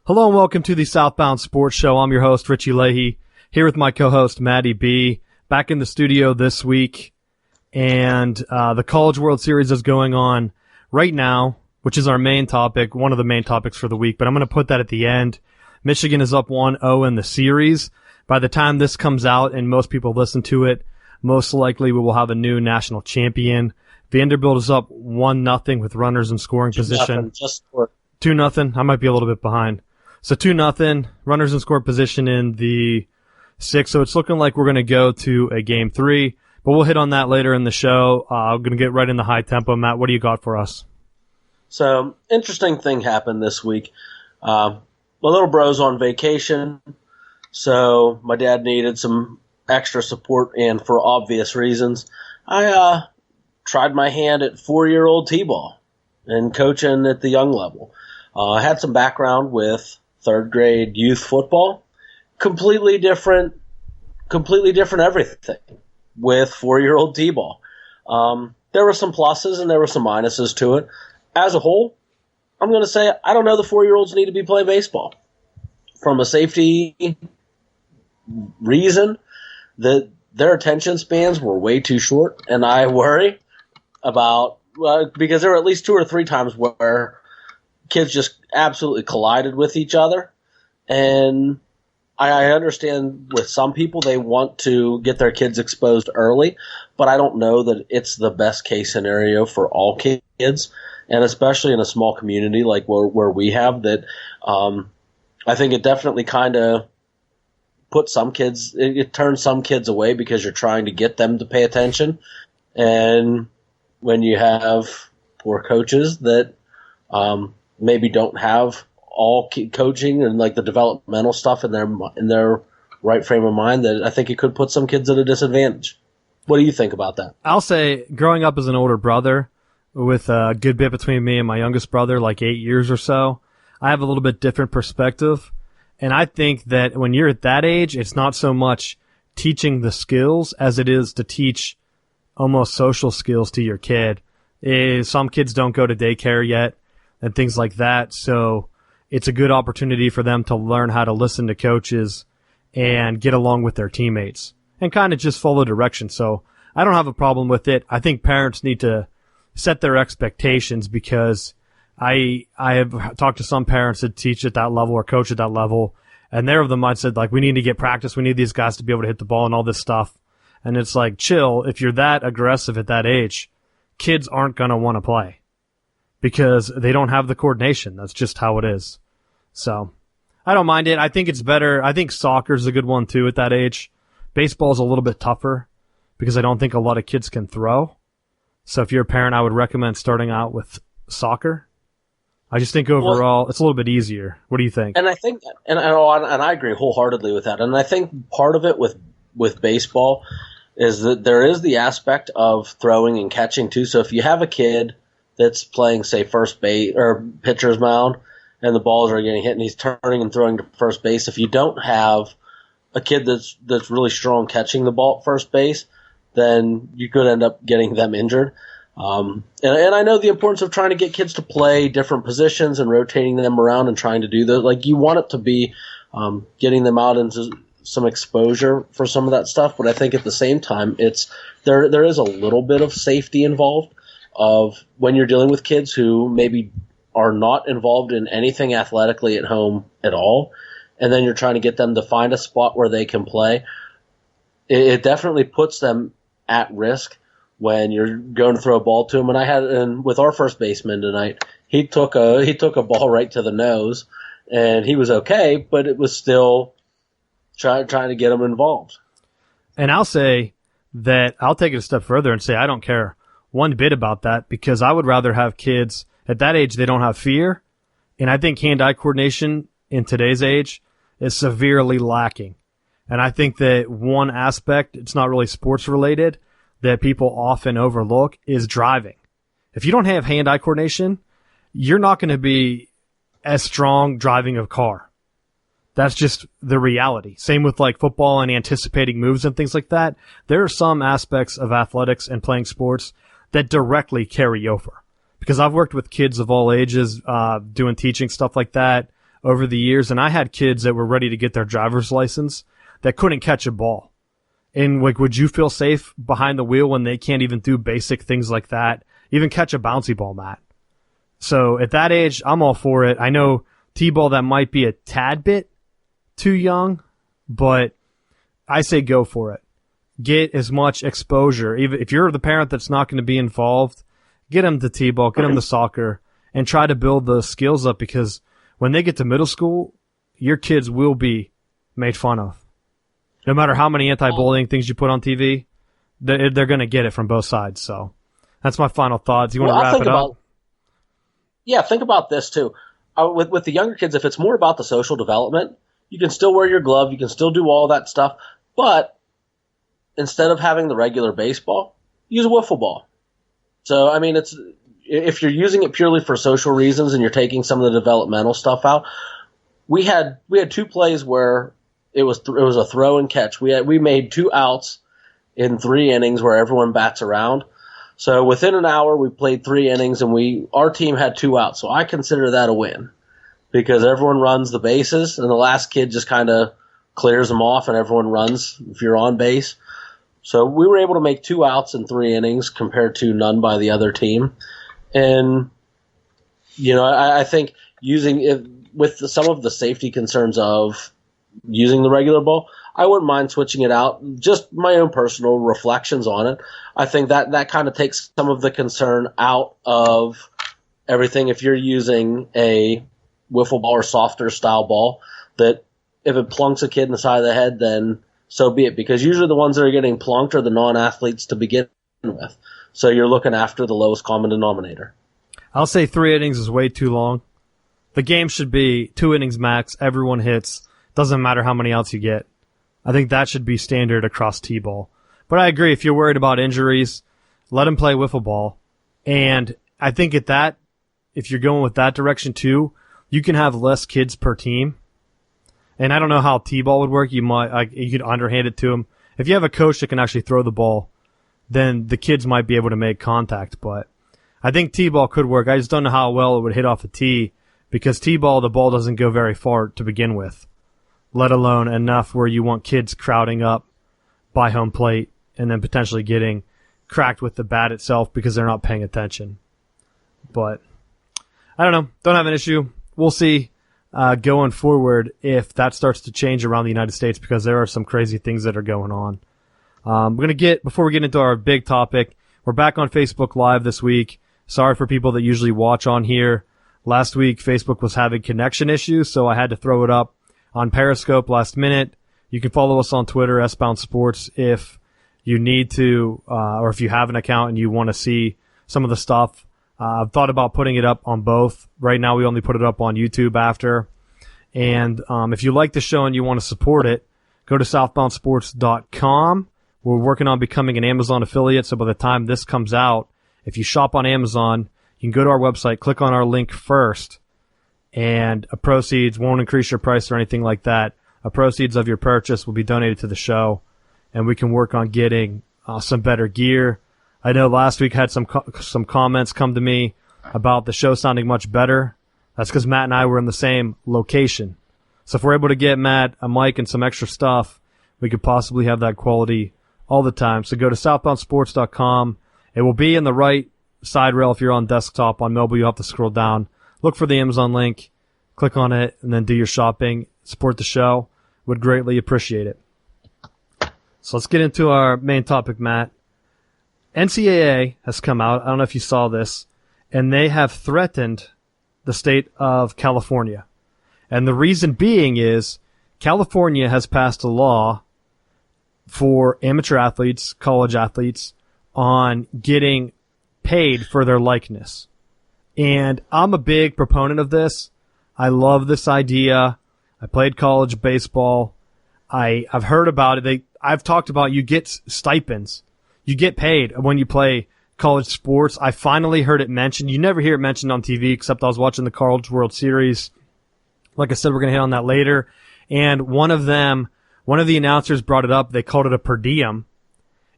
Hello and welcome to the Southbound Sports Show. I'm your host, Richie Leahy, here with my co-host, Maddie B. Back in the studio this week, and the College World Series is going on right now, which is our main topic, one of the main topics for the week, but I'm going to put that at the end. Michigan is up 1-0 in the series. By the time this comes out and most people listen to it, most likely we will have a new national champion. Vanderbilt is up 1-0 with runners in scoring position. 2-0. I might be a little bit behind. So 2-0, runners in scoring position in the sixth. So it's looking like we're going to go to a game 3, but we'll hit on that later in the show. I'm going to get right in the high tempo. Matt, what do you got for us? So, interesting thing happened this week. My little bro's on vacation, so my dad needed some extra support, and for obvious reasons, I tried my hand at 4-year-old T-ball and coaching at the young level. I had some background with third grade youth football. Completely different everything with 4-year-old T-ball. There were some pluses and there were some minuses to it. As a whole, I'm going to say I don't know the 4-year-olds need to be playing baseball. From a safety reason, that their attention spans were way too short, and I worry about because there were at least 2 or 3 times where kids just absolutely collided with each other. And I understand with some people they want to get their kids exposed early, but I don't know that it's the best case scenario for all kids, and especially in a small community like where we have that. I think it definitely kind of put some kids, it turns some kids away because you're trying to get them to pay attention. And when you have poor coaches that maybe don't have all coaching and like the developmental stuff in their right frame of mind, that I think it could put some kids at a disadvantage. What do you think about that? I'll say, growing up as an older brother with a good bit between me and my youngest brother, like 8 years or so, I have a little bit different perspective. And I think that when you're at that age, it's not so much teaching the skills as it is to teach almost social skills to your kid. Some kids don't go to daycare yet and things like that. So it's a good opportunity for them to learn how to listen to coaches and get along with their teammates and kind of just follow direction. So I don't have a problem with it. I think parents need to set their expectations, because I have talked to some parents that teach at that level or coach at that level, and they're of the mindset like, we need to get practice. We need these guys to be able to hit the ball and all this stuff. And it's like, chill. If you're that aggressive at that age, kids aren't going to want to play because they don't have the coordination. That's just how it is. So I don't mind it. I think it's better. I think soccer's a good one too at that age. Baseball's a little bit tougher because I don't think a lot of kids can throw. So if you're a parent, I would recommend starting out with soccer. I just think overall it's a little bit easier. What do you think? And I think, and I agree wholeheartedly with that. And I think part of it with baseball is that there is the aspect of throwing and catching too. So if you have a kid that's playing, say, first base or pitcher's mound, and the balls are getting hit and he's turning and throwing to first base, if you don't have a kid that's really strong catching the ball at first base, then you could end up getting them injured. And I know the importance of trying to get kids to play different positions and rotating them around and trying to do that. Like, you want it to be getting them out into some exposure for some of that stuff, but I think at the same time there is a little bit of safety involved of when you're dealing with kids who maybe are not involved in anything athletically at home at all, and then you're trying to get them to find a spot where they can play. It definitely puts them at risk when you're going to throw a ball to them. And with our first baseman tonight, he took a ball right to the nose, and he was okay, but it was still trying to get him involved. And I'll say that I'll take it a step further and say I don't care one bit about that, because I would rather have kids at that age, they don't have fear. And I think hand-eye coordination in today's age is severely lacking. And I think that one aspect, it's not really sports related, that people often overlook is driving. If you don't have hand-eye coordination, you're not going to be as strong driving a car. That's just the reality. Same with like football and anticipating moves and things like that. There are some aspects of athletics and playing sports that directly carry over. Because I've worked with kids of all ages, doing teaching, stuff like that. over the years, and I had kids that were ready to get their driver's license that couldn't catch a ball. And like, would you feel safe behind the wheel when they can't even do basic things like that? Even catch a bouncy ball, Matt. So at that age, I'm all for it. I know T-ball, that might be a tad bit too young, but I say go for it. Get as much exposure. Even if you're the parent that's not going to be involved, get them to T-ball, get them to soccer, and try to build the skills up, because when they get to middle school, your kids will be made fun of. No matter how many anti-bullying things you put on TV, they're going to get it from both sides. So that's my final thoughts. You want to wrap it up? Yeah, think about this too. With the younger kids, if it's more about the social development, you can still wear your glove, you can still do all that stuff, but instead of having the regular baseball, use a wiffle ball. So, I mean, if you're using it purely for social reasons and you're taking some of the developmental stuff out, we had 2 plays where it was a throw and catch. We made 2 outs in 3 innings where everyone bats around. So within an hour, we played 3 innings, and our team had 2 outs. So I consider that a win, because everyone runs the bases, and the last kid just kind of clears them off, and everyone runs if you're on base. So we were able to make 2 outs in 3 innings compared to none by the other team. And, I think using it with some of the safety concerns of using the regular ball, I wouldn't mind switching it out. Just my own personal reflections on it. I think that kind of takes some of the concern out of everything. If you're using a wiffle ball or softer style ball, that if it plunks a kid in the side of the head, then so be it. Because usually the ones that are getting plunked are the non-athletes to begin with. So you're looking after the lowest common denominator. I'll say 3 innings is way too long. The game should be 2 innings max. Everyone hits. Doesn't matter how many outs you get. I think that should be standard across T-ball. But I agree, if you're worried about injuries, let them play wiffle ball. And I think if you're going with that direction too, you can have less kids per team. And I don't know how T-ball would work. You could underhand it to them. If you have a coach that can actually throw the ball, then the kids might be able to make contact. But I think T-ball could work. I just don't know how well it would hit off a tee, because T-ball, the ball doesn't go very far to begin with, let alone enough where you want kids crowding up by home plate and then potentially getting cracked with the bat itself because they're not paying attention. But I don't know. Don't have an issue. We'll see going forward if that starts to change around the United States, because there are some crazy things that are going on. Before we get into our big topic, we're back on Facebook Live this week. Sorry for people that usually watch on here. Last week, Facebook was having connection issues, so I had to throw it up on Periscope last minute. You can follow us on Twitter, S-Bound Sports, if you need to, or if you have an account and you want to see some of the stuff. I've thought about putting it up on both. Right now, we only put it up on YouTube after. And if you like the show and you want to support it, go to southboundsports.com. We're working on becoming an Amazon affiliate, so by the time this comes out, if you shop on Amazon, you can go to our website, click on our link first, and proceeds won't increase your price or anything like that. Proceeds of your purchase will be donated to the show, and we can work on getting some better gear. I know last week had some comments come to me about the show sounding much better. That's because Matt and I were in the same location. So if we're able to get Matt a mic and some extra stuff, we could possibly have that quality all the time. So go to southboundsports.com. It will be in the right side rail if you're on desktop. On mobile, you'll have to scroll down. Look for the Amazon link, click on it, and then do your shopping. Support the show. Would greatly appreciate it. So let's get into our main topic, Matt. NCAA has come out. I don't know if you saw this, and they have threatened the state of California. And the reason being is California has passed a law for amateur athletes, college athletes, on getting paid for their likeness. And I'm a big proponent of this. I love this idea. I played college baseball. I've heard about it. I've talked about you get stipends. You get paid when you play college sports. I finally heard it mentioned. You never hear it mentioned on TV, except I was watching the College World Series. Like I said, we're going to hit on that later. And one of the announcers brought it up. They called it a per diem.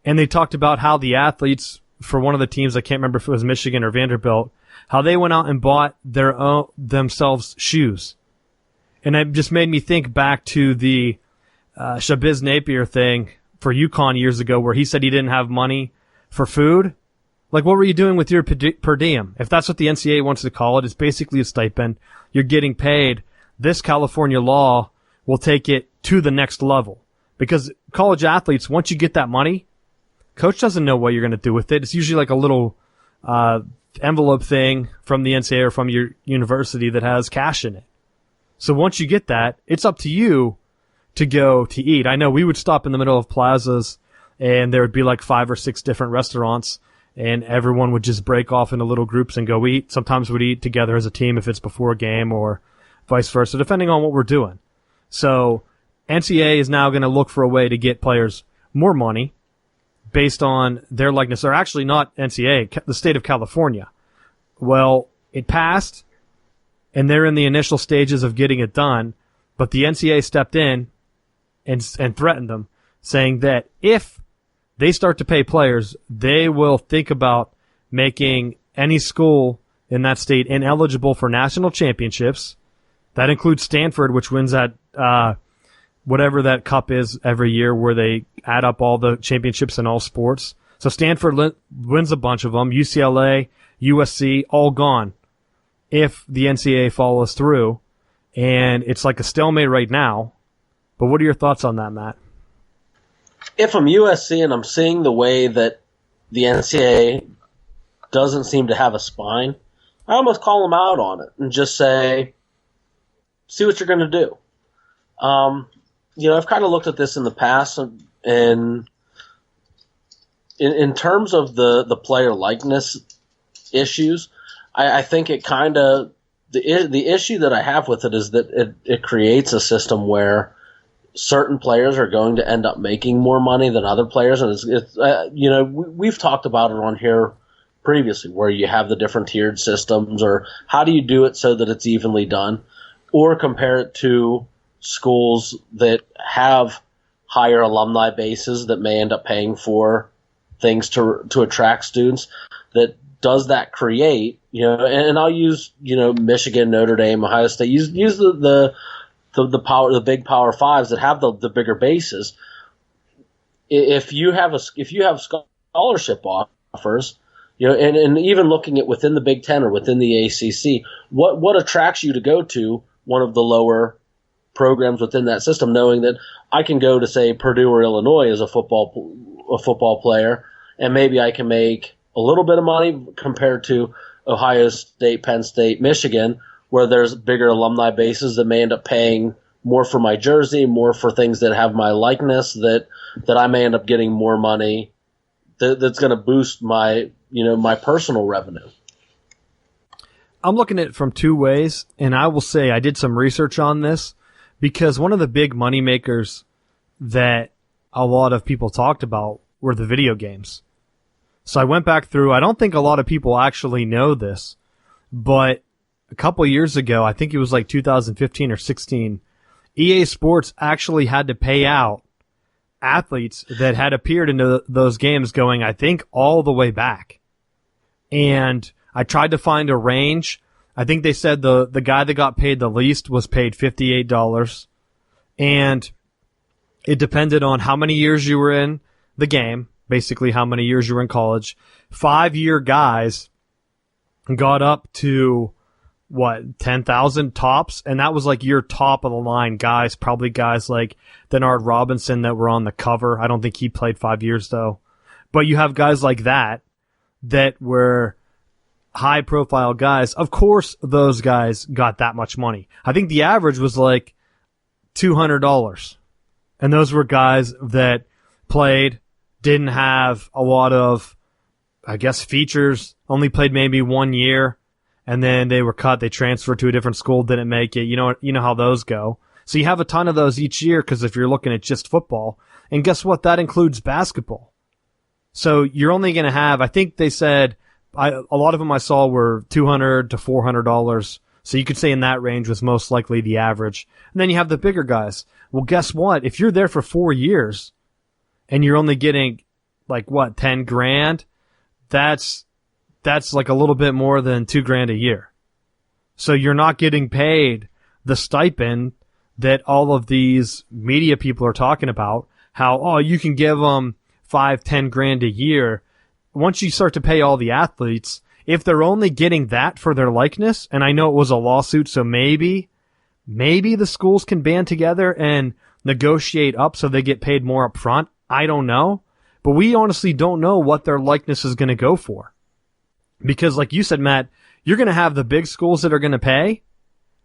And they talked about how the athletes for one of the teams, I can't remember if it was Michigan or Vanderbilt, how they went out and bought themselves shoes. And it just made me think back to the Shabazz Napier thing for UConn years ago where he said he didn't have money for food. Like, what were you doing with your per diem? If that's what the NCAA wants to call it, it's basically a stipend. You're getting paid. This California law will take it to the next level. Because college athletes, once you get that money, coach doesn't know what you're going to do with it. It's usually like a little envelope thing from the NCAA or from your university that has cash in it. So once you get that, it's up to you to go to eat. I know we would stop in the middle of plazas and there would be like 5 or 6 different restaurants and everyone would just break off into little groups and go eat. Sometimes we'd eat together as a team if it's before a game or vice versa, depending on what we're doing. So NCAA is now going to look for a way to get players more money based on their likeness. Or actually not NCAA, the state of California. Well, it passed, and they're in the initial stages of getting it done, but the NCAA stepped in and threatened them, saying that if they start to pay players, they will think about making any school in that state ineligible for national championships. That includes Stanford, which wins that whatever that cup is every year where they add up all the championships in all sports. So Stanford wins a bunch of them. UCLA, USC, all gone if the NCAA follows through. And it's like a stalemate right now. But what are your thoughts on that, Matt? If I'm USC and I'm seeing the way that the NCAA doesn't seem to have a spine, I almost call them out on it and just say, see what you're going to do. I've kind of looked at this in the past, and in terms of the player likeness issues, I think it kind of the issue that I have with it is that it creates a system where certain players are going to end up making more money than other players, and we've talked about it on here previously, where you have the different tiered systems, or how do you do it so that it's evenly done, or compare it to schools that have higher alumni bases that may end up paying for things to attract students. That does that create, and I'll use, Michigan, Notre Dame, Ohio State, use the big Power Fives that have the bigger bases. If you have scholarship offers, and even looking at within the Big Ten or within the ACC, what attracts you to go to one of the lower programs within that system, knowing that I can go to, say, Purdue or Illinois as a football player, and maybe I can make a little bit of money compared to Ohio State, Penn State, Michigan, where there's bigger alumni bases that may end up paying more for my jersey, more for things that have my likeness, that I may end up getting more money that's going to boost my personal revenue. I'm looking at it from 2 ways, and I will say I did some research on this because one of the big money makers that a lot of people talked about were the video games. So I went back through. I don't think a lot of people actually know this, but a couple years ago, I think it was like 2015 or 16, EA Sports actually had to pay out athletes that had appeared in those games going, I think, all the way back. And I tried to find a range. I think they said the guy that got paid the least was paid $58. And it depended on how many years you were in the game, basically how many years you were in college. 5-year guys got up to, 10,000 tops? And that was like your top of the line guys, probably guys like Denard Robinson that were on the cover. I don't think he played 5 years though. But you have guys like that were high profile guys. Of course, those guys got that much money. I think the average was like $200. And those were guys that played, didn't have a lot of, features, only played maybe 1 year, and then they were cut. They transferred to a different school, didn't make it. You know how those go. So you have a ton of those each year because if you're looking at just football, and guess what? That includes basketball. So you're only going to have, I think they said, a lot of them I saw were $200 to $400. So you could say in that range was most likely the average. And then you have the bigger guys. Well, guess what? If you're there for 4 years and you're only getting 10 grand, that's like a little bit more than $2 grand a year. So you're not getting paid the stipend that all of these media people are talking about, how, oh, you can give them 5-10 grand a year. Once you start to pay all the athletes, if they're only getting that for their likeness, and I know it was a lawsuit, so maybe the schools can band together and negotiate up so they get paid more up front. I don't know. But we honestly don't know what their likeness is going to go for. Because like you said, Matt, you're going to have the big schools that are going to pay,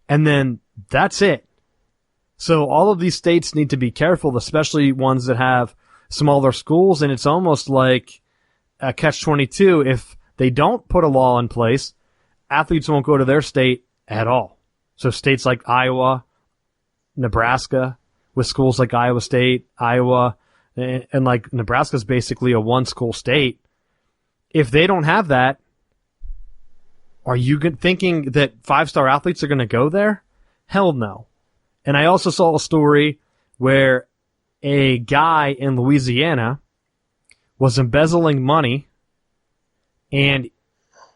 and then that's it. So all of these states need to be careful, especially ones that have smaller schools, and it's almost like a catch-22. If they don't put a law in place, athletes won't go to their state at all. So states like Iowa, Nebraska, with schools like Iowa State, Iowa, and like Nebraska's basically a one-school state. If they don't have that, are you thinking that 5-star athletes are going to go there? Hell no. And I also saw a story where a guy in Louisiana was embezzling money, and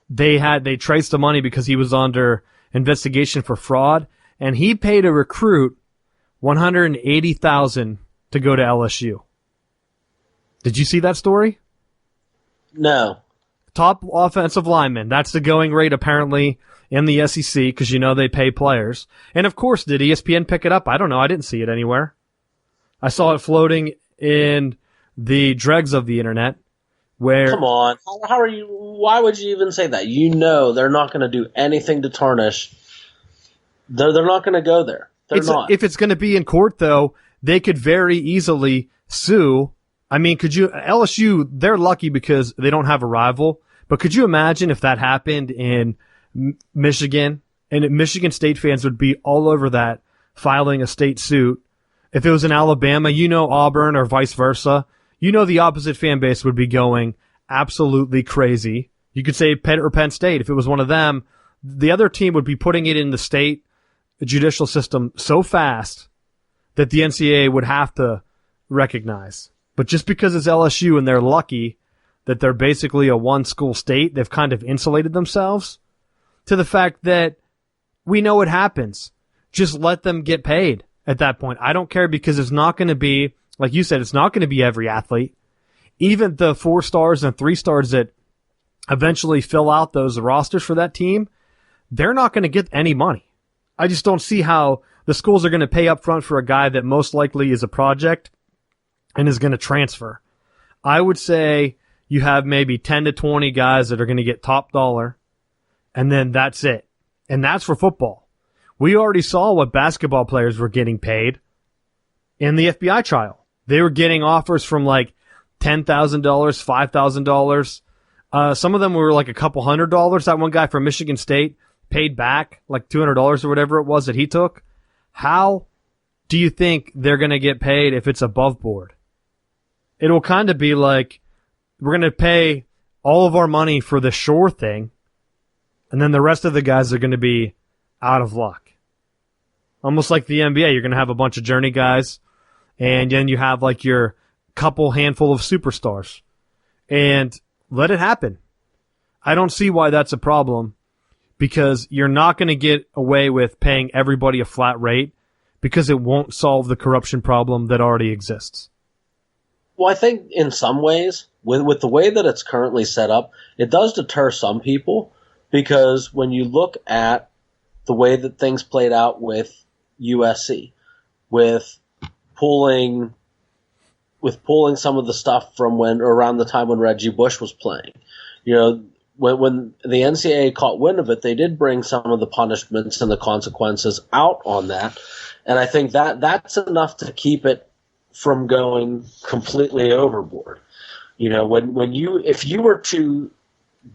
they traced the money because he was under investigation for fraud, and he paid a recruit $180,000 to go to LSU. Did you see that story? No. Top offensive lineman. That's the going rate apparently in the SEC because you know they pay players. And of course, did ESPN pick it up? I don't know. I didn't see it anywhere. I saw it floating in the dregs of the internet. Where? Come on. How are you? Why would you even say that? You know they're not going to do anything to tarnish. They're not going to go there. They're not. If it's going to be in court, though, they could very easily sue. I mean, LSU, they're lucky because they don't have a rival, but could you imagine if that happened in Michigan? And Michigan State fans would be all over that, filing a state suit. If it was in Alabama, you know, Auburn or vice versa, you know the opposite fan base would be going absolutely crazy. You could say Penn State. If it was one of them, the other team would be putting it in the state judicial system so fast that the NCAA would have to recognize. But just because it's LSU and they're lucky that they're basically a one-school state, they've kind of insulated themselves to the fact that we know it happens. Just let them get paid at that point. I don't care because it's not going to be, like you said, it's not going to be every athlete. Even the 4 stars and 3 stars that eventually fill out those rosters for that team, they're not going to get any money. I just don't see how the schools are going to pay up front for a guy that most likely is a project and is going to transfer. I would say you have maybe 10 to 20 guys that are going to get top dollar, and then that's it. And that's for football. We already saw what basketball players were getting paid in the FBI trial. They were getting offers from like $10,000, $5,000. Some of them were like a couple $100. That one guy from Michigan State paid back like $200 or whatever it was that he took. How do you think they're going to get paid if it's above board? It will kind of be like, we're going to pay all of our money for the sure thing, and then the rest of the guys are going to be out of luck. Almost like the NBA, you're going to have a bunch of journey guys, and then you have like your handful of superstars. And let it happen. I don't see why that's a problem, because you're not going to get away with paying everybody a flat rate because it won't solve the corruption problem that already exists. Well, I think in some ways, with the way that it's currently set up, it does deter some people, because when you look at the way that things played out with USC, with pulling some of the stuff from around the time when Reggie Bush was playing, you know, when the NCAA caught wind of it, they did bring some of the punishments and the consequences out on that, and I think that's enough to keep it from going completely overboard. You know, if you were to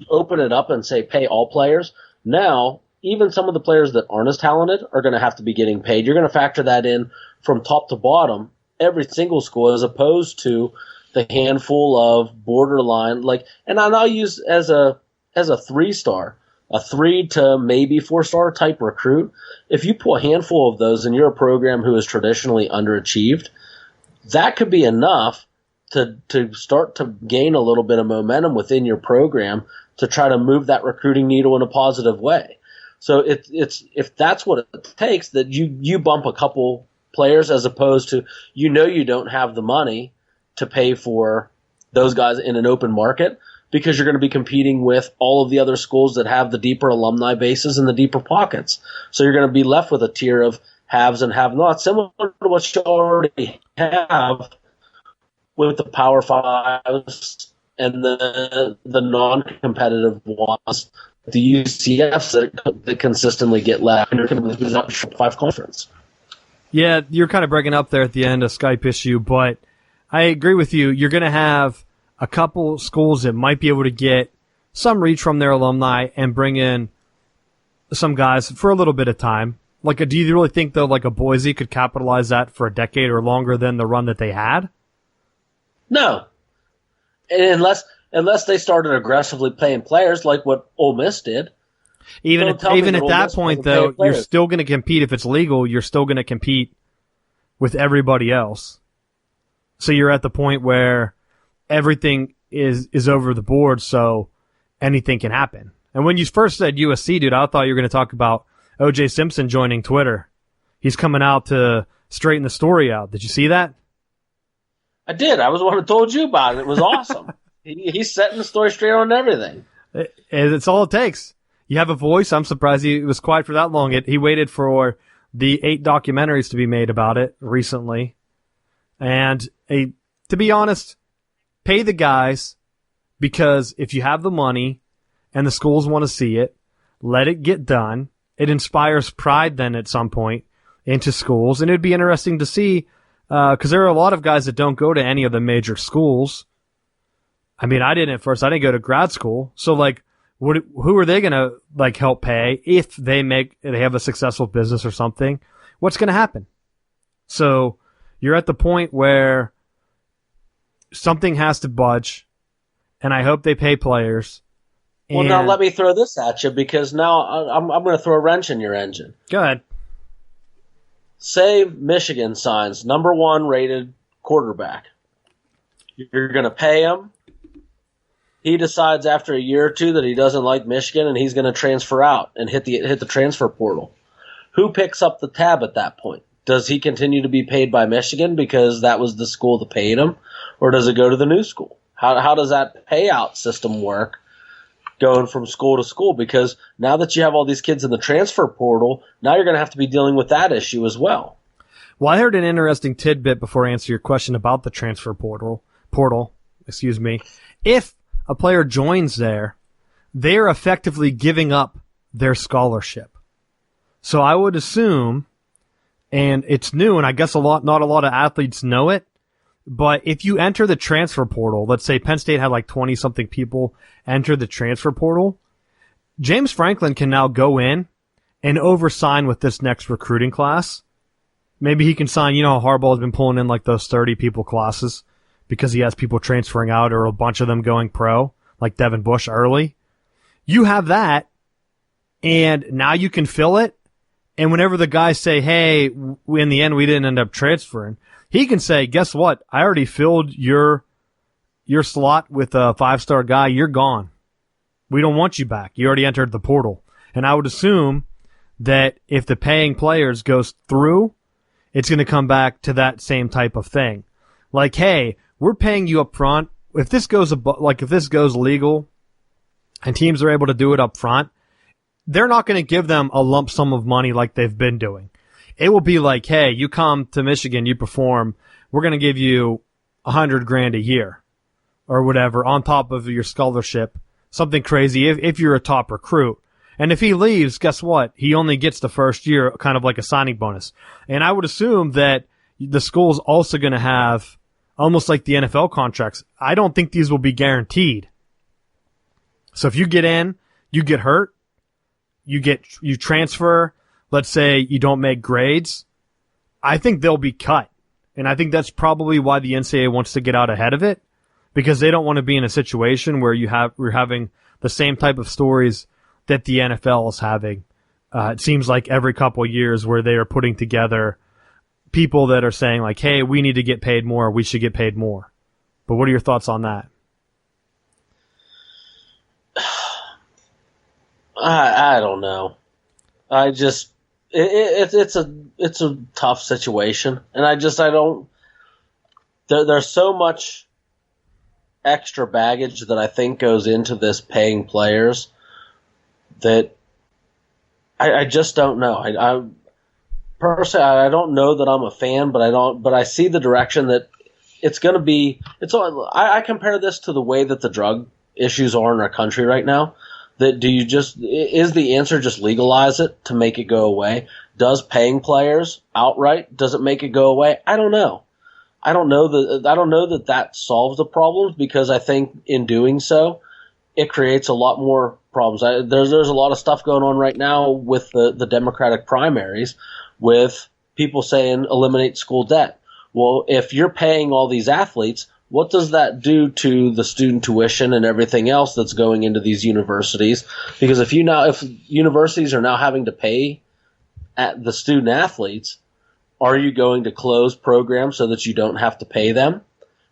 open it up and say pay all players, now even some of the players that aren't as talented are going to have to be getting paid. You're going to factor that in from top to bottom, every single school, as opposed to the handful of borderline, and I'll use as a 3-star, a 3 to maybe 4-star type recruit. If you pull a handful of those and you're a program who is traditionally underachieved, that could be enough to start to gain a little bit of momentum within your program to try to move that recruiting needle in a positive way. So it's if that's what it takes, that you bump a couple players as opposed to you don't have the money to pay for those guys in an open market because you're going to be competing with all of the other schools that have the deeper alumni bases and the deeper pockets. So you're going to be left with a tier of haves and have-nots, similar to what you already have with the Power Fives and the non-competitive ones, the UCFs that consistently get left and who's not five conference. Yeah, you're kind of breaking up there at the end, a Skype issue, but I agree with you. You're going to have a couple schools that might be able to get some reach from their alumni and bring in some guys for a little bit of time. Like, do you really think, though, like a Boise could capitalize that for a decade or longer than the run that they had? No. And unless they started aggressively playing players like what Ole Miss did. Even at that point, though, you're still going to compete. If it's legal, you're still going to compete with everybody else. So you're at the point where everything is over the board, so anything can happen. And when you first said USC, dude, I thought you were going to talk about O.J. Simpson joining Twitter. He's coming out to straighten the story out. Did you see that? I did. I was the one who told you about it. It was awesome. He's setting the story straight on everything. It's all it takes. You have a voice. I'm surprised he was quiet for that long. He waited for the 8 documentaries to be made about it recently. And to be honest, pay the guys, because if you have the money and the schools want to see it, let it get done. It inspires pride then at some point into schools. And it'd be interesting to see, because there are a lot of guys that don't go to any of the major schools. I mean, I didn't at first. I didn't go to grad school. So, like, who are they going to, like, help pay if they have a successful business or something? What's going to happen? So you're at the point where something has to budge, and I hope they pay players. Well, now let me throw this at you, because now I'm going to throw a wrench in your engine. Go ahead. Say Michigan signs number 1 rated quarterback. You're going to pay him. He decides after a year or two that he doesn't like Michigan and he's going to transfer out and hit the transfer portal. Who picks up the tab at that point? Does he continue to be paid by Michigan because that was the school that paid him, or does it go to the new school? How does that payout system work going from school to school? Because now that you have all these kids in the transfer portal, now you're going to have to be dealing with that issue as well. Well, I heard an interesting tidbit before I answer your question about the transfer portal. If a player joins there, they're effectively giving up their scholarship. So I would assume, and it's new, and I guess not a lot of athletes know it, but if you enter the transfer portal, let's say Penn State had like 20-something people enter the transfer portal, James Franklin can now go in and oversign with this next recruiting class. Maybe he can sign, how Harbaugh's been pulling in like those 30-people classes because he has people transferring out or a bunch of them going pro, like Devin Bush early. You have that, and now you can fill it. And whenever the guys say, hey, in the end we didn't end up transferring, he can say, guess what? I already filled your slot with a 5-star guy. You're gone. We don't want you back. You already entered the portal. And I would assume that if the paying players goes through, it's going to come back to that same type of thing. Like, hey, we're paying you up front. If this goes legal and teams are able to do it up front, they're not going to give them a lump sum of money like they've been doing. It will be like, hey, you come to Michigan, you perform, we're going to give you $100,000 a year or whatever on top of your scholarship, something crazy if you're a top recruit. And if he leaves, guess what? He only gets the first year, kind of like a signing bonus. And I would assume that the school's also going to have almost like the NFL contracts. I don't think these will be guaranteed. So if you get in, you get hurt, you transfer, let's say you don't make grades, I think they'll be cut. And I think that's probably why the NCAA wants to get out ahead of it, because they don't want to be in a situation where we're having the same type of stories that the NFL is having. It seems like every couple of years where they are putting together people that are saying like, hey, we need to get paid more, we should get paid more. But what are your thoughts on that? I don't know. I just it's a tough situation, and I don't. There's so much extra baggage that I think goes into this paying players that I just don't know. I personally, I don't know that I'm a fan, but I see the direction that it's going to be. I compare this to the way that the drug issues are in our country right now. That is the answer just legalize it to make it go away? Does paying players outright, does it make it go away? I don't know. I don't know that solves the problems, because I think in doing so, it creates a lot more problems. There's a lot of stuff going on right now with the Democratic primaries, with people saying eliminate school debt. Well, if you're paying all these athletes, what does that do to the student tuition and everything else that's going into these universities? Because if universities are now having to pay at the student athletes, are you going to close programs so that you don't have to pay them?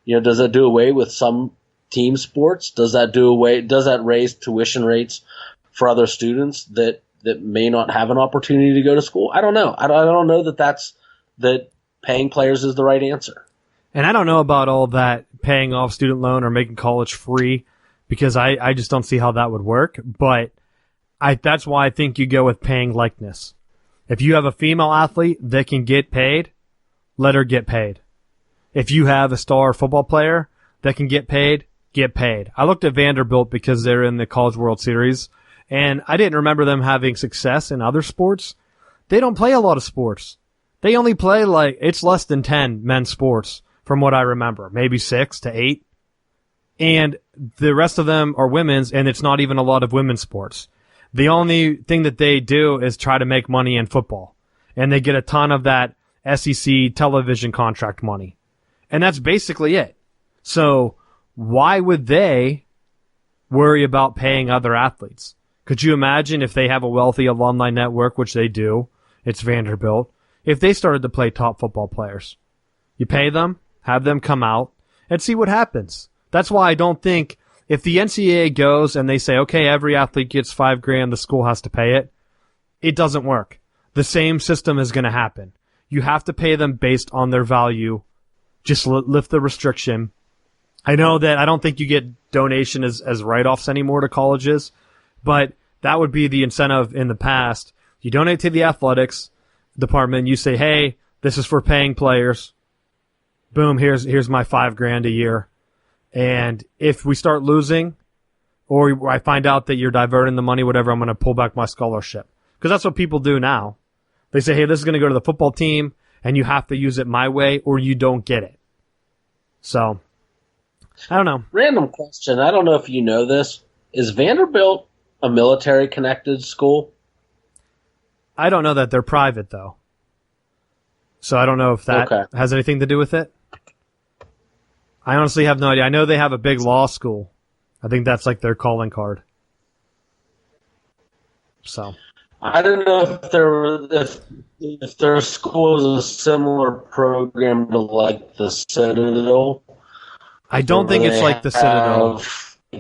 Does that do away with some team sports? Does that raise tuition rates for other students that may not have an opportunity to go to school? I don't know. I don't know that paying players is the right answer. And I don't know about all that paying off student loan or making college free, because I just don't see how that would work. But that's why I think you go with paying likeness. If you have a female athlete that can get paid, let her get paid. If you have a star football player that can get paid, get paid. I looked at Vanderbilt because they're in the College World Series, and I didn't remember them having success in other sports. They don't play a lot of sports. They only play it's less than 10 men's sports from what I remember, maybe 6 to 8. And the rest of them are women's, and it's not even a lot of women's sports. The only thing that they do is try to make money in football, and they get a ton of that SEC television contract money. And that's basically it. So why would they worry about paying other athletes? Could you imagine if they have a wealthy alumni network, which they do, it's Vanderbilt, if they started to play top football players? You pay them, have them come out, and see what happens. That's why I don't think if the NCAA goes and they say, okay, every athlete gets $5,000, the school has to pay it, it doesn't work. The same system is going to happen. You have to pay them based on their value. Just lift the restriction. I know that I don't think you get donation as write-offs anymore to colleges, but that would be the incentive in the past. You donate to the athletics department, you say, hey, this is for paying players. Boom, here's my $5,000 a year. And if we start losing, or I find out that you're diverting the money, whatever, I'm going to pull back my scholarship. Because that's what people do now. They say, hey, this is going to go to the football team, and you have to use it my way, or you don't get it. So, I don't know. Random question. I don't know if you know this. Is Vanderbilt a military-connected school? I don't know that. They're private, though. So I don't know if that has anything to do with it. I honestly have no idea. I know they have a big law school. I think that's like their calling card. So I don't know if their school is a similar program to like the Citadel. I don't think it's like the Citadel.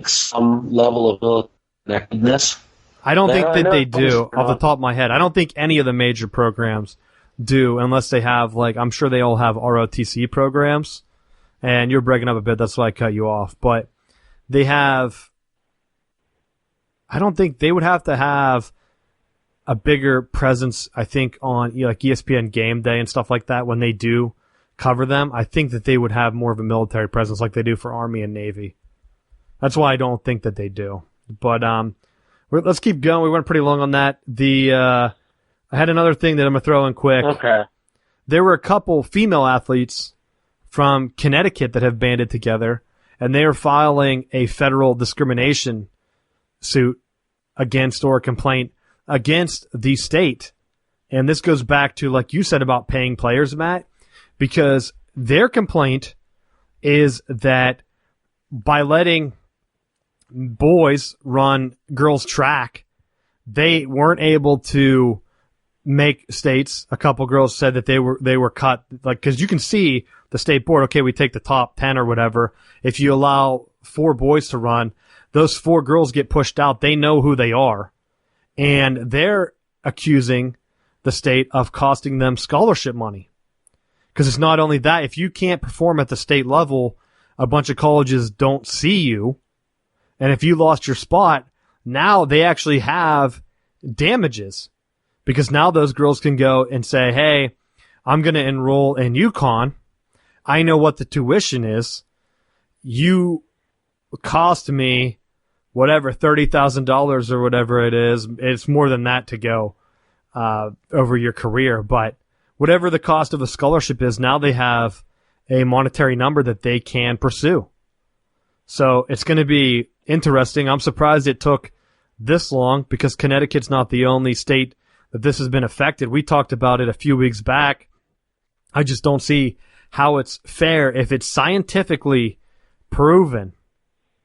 Some level of military connectedness. I don't think that they do, off the top of my head. I don't think any of the major programs do, unless they have, I'm sure they all have ROTC programs. And you're breaking up a bit, that's why I cut you off. But they have, I don't think they would have to have a bigger presence, I think, on ESPN Game Day and stuff like that when they do cover them. I think that they would have more of a military presence like they do for Army and Navy. That's why I don't think that they do. But let's keep going. We went pretty long on that. I had another thing that I'm going to throw in quick. Okay. There were a couple female athletes from Connecticut that have banded together, and they are filing a federal discrimination suit against, or a complaint against, the state. And this goes back to, like you said about paying players, Matt, because their complaint is that by letting boys run girls track, they weren't able to make states. A couple girls said that they were cut, because you can see the state board, okay, we take the top 10 or whatever. If you allow 4 boys to run, those 4 girls get pushed out. They know who they are. And their accusing the state of costing them scholarship money. Because it's not only that, if you can't perform at the state level, a bunch of colleges don't see you. And if you lost your spot, now they actually have damages. Because now those girls can go and say, hey, I'm going to enroll in UConn. I know what the tuition is. You cost me whatever, $30,000 or whatever it is. It's more than that to go over your career. But whatever the cost of a scholarship is, now they have a monetary number that they can pursue. So it's going to be interesting. I'm surprised it took this long because Connecticut's not the only state that this has been affected. We talked about it a few weeks back. I just don't see how it's fair if it's scientifically proven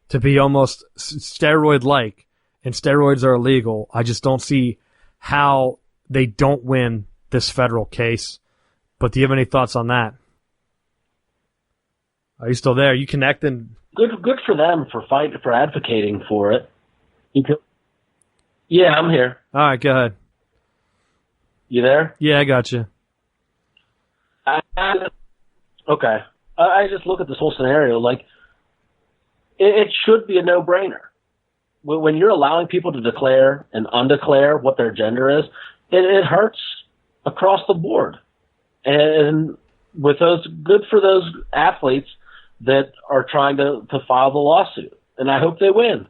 to be almost steroid-like and steroids are illegal. I just don't see how they don't win this federal case. But do you have any thoughts on that? Are you still there? Are you connecting? Good for them for fighting, for advocating for it. Yeah, I'm here. All right, go ahead. You there? Yeah, I got you. Okay. I just look at this whole scenario like it should be a no-brainer. When you're allowing people to declare and undeclare what their gender is, it hurts across the board. And with those, good for those athletes that are trying to file the lawsuit. And I hope they win.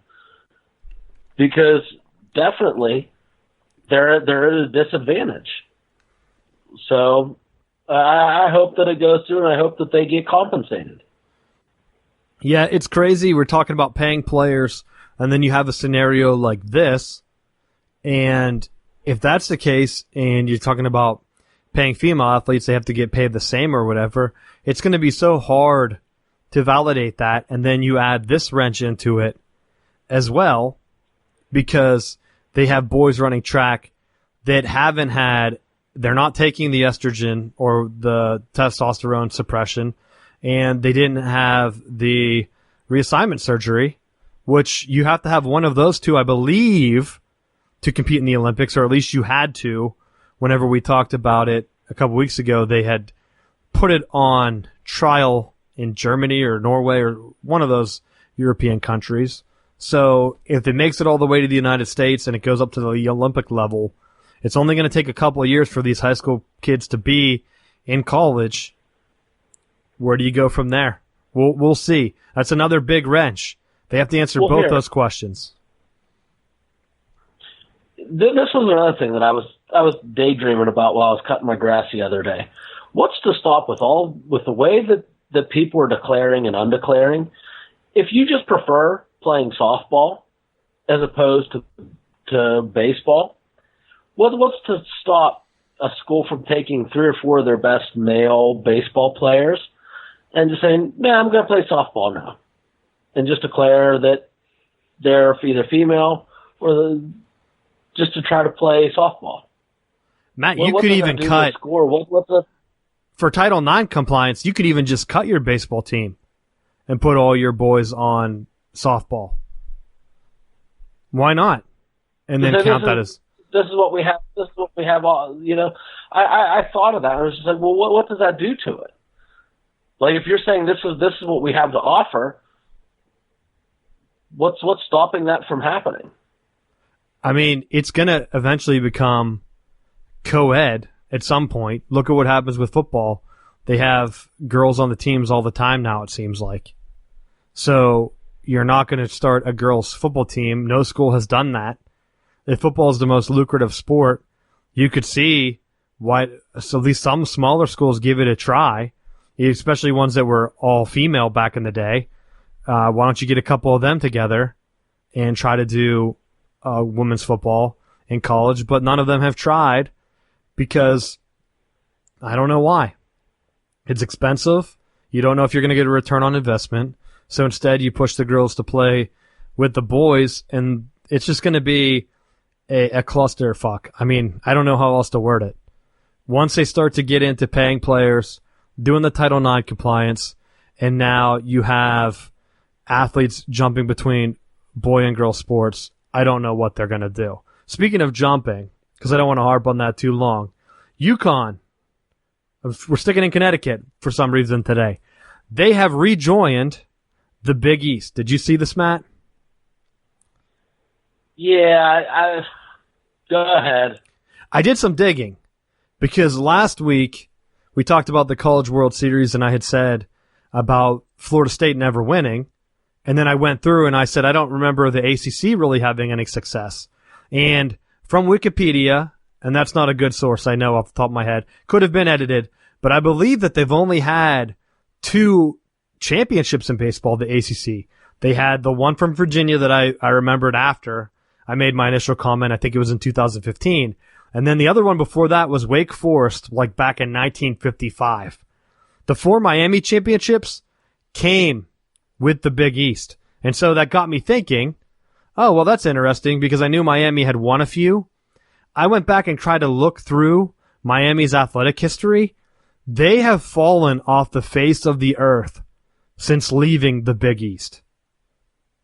Because definitely they're at a disadvantage. So I hope that it goes through and I hope that they get compensated. Yeah, it's crazy. We're talking about paying players and then you have a scenario like this. And if that's the case and you're talking about paying female athletes, they have to get paid the same or whatever, it's going to be so hard to validate that. And then you add this wrench into it as well because they have boys running track that haven't had, they're not taking the estrogen or the testosterone suppression, and they didn't have the reassignment surgery, which you have to have one of those two, I believe, to compete in the Olympics, or at least you had to. Whenever we talked about it a couple weeks ago, they had put it on trial in Germany or Norway or one of those European countries. So if it makes it all the way to the United States and it goes up to the Olympic level, it's only going to take a couple of years for these high school kids to be in college. Where do you go from there? We'll see. That's another big wrench. They have to answer both those questions. This was another thing that I was daydreaming about while I was cutting my grass the other day. What's to stop with the way that people are declaring and undeclaring? If you just prefer playing softball as opposed to baseball, what's to stop a school from taking 3 or 4 of their best male baseball players and just saying, "Nah, I'm going to play softball now," and just declare that they're either female or just to try to play softball. Matt, you could even cut for Title IX compliance. You could even just cut your baseball team and put all your boys on softball. Why not? And then count that as this is what we have. This is what we have. All I thought of that. I was just like, well, what does that do to it? Like, if you're saying this is what we have to offer, what's stopping that from happening? I mean, it's going to eventually become co-ed at some point. Look at what happens with football. They have girls on the teams all the time now, it seems like. So you're not going to start a girls' football team. No school has done that. If football is the most lucrative sport, you could see why so at least some smaller schools give it a try, especially ones that were all female back in the day. Why don't you get a couple of them together and try to do women's football in college? But none of them have tried because I don't know why. It's expensive. You don't know if you're going to get a return on investment. So instead you push the girls to play with the boys, and it's just going to be a clusterfuck. I mean, I don't know how else to word it. Once they start to get into paying players, doing the Title IX compliance, and now you have athletes jumping between boy and girl sports, I don't know what they're going to do. Speaking of jumping, because I don't want to harp on that too long. UConn, we're sticking in Connecticut for some reason today. They have rejoined the Big East. Did you see this, Matt? Yeah, go ahead. I did some digging because last week we talked about the College World Series and I had said about Florida State never winning. And then I went through and I said, I don't remember the ACC really having any success. And from Wikipedia, and that's not a good source, I know off the top of my head, could have been edited, but I believe that they've only had 2 championships in baseball, the ACC. They had the one from Virginia that I remembered after I made my initial comment. I think it was in 2015. And then the other one before that was Wake Forest, like back in 1955. The 4 Miami championships came with the Big East. And so that got me thinking, oh, well, that's interesting because I knew Miami had won a few. I went back and tried to look through Miami's athletic history. They have fallen off the face of the earth since leaving the Big East.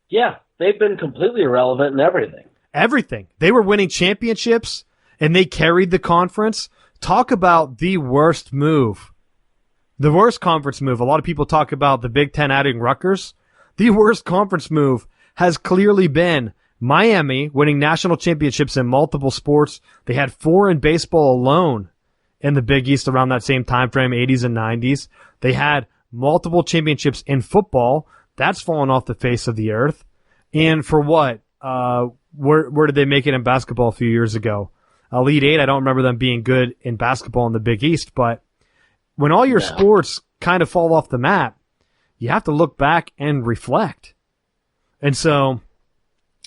Yeah, they've been completely irrelevant in everything. Everything. They were winning championships, and they carried the conference. Talk about the worst move. The worst conference move. A lot of people talk about the Big Ten adding Rutgers. The worst conference move has clearly been Miami winning national championships in multiple sports. They had 4 in baseball alone in the Big East around that same time frame, 80s and 90s. They had multiple championships in football. That's fallen off the face of the earth. And for what? Where did they make it in basketball a few years ago? Elite 8, I don't remember them being good in basketball in the Big East, but when all your sports kind of fall off the map, you have to look back and reflect. And so,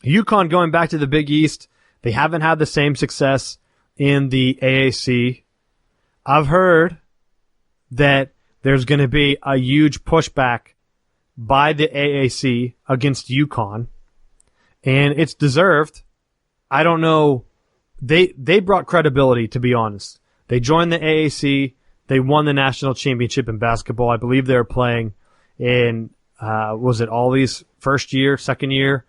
UConn going back to the Big East, they haven't had the same success in the AAC. I've heard that there's going to be a huge pushback by the AAC against UConn, and it's deserved. I don't know. They brought credibility, to be honest. They joined the AAC. They won the national championship in basketball. I believe they were playing in, was it Ollie's first year, second year?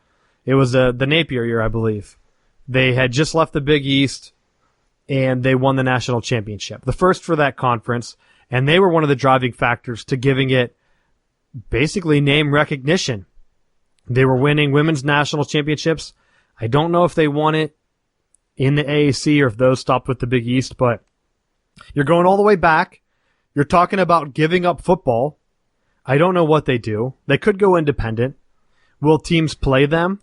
It was the Napier year, I believe. They had just left the Big East, and they won the national championship. The first for that conference, and they were one of the driving factors to giving it basically name recognition. They were winning women's national championships. I don't know if they won it in the AAC or if those stopped with the Big East, but you're going all the way back. You're talking about giving up football. I don't know what they do. They could go independent. Will teams play them?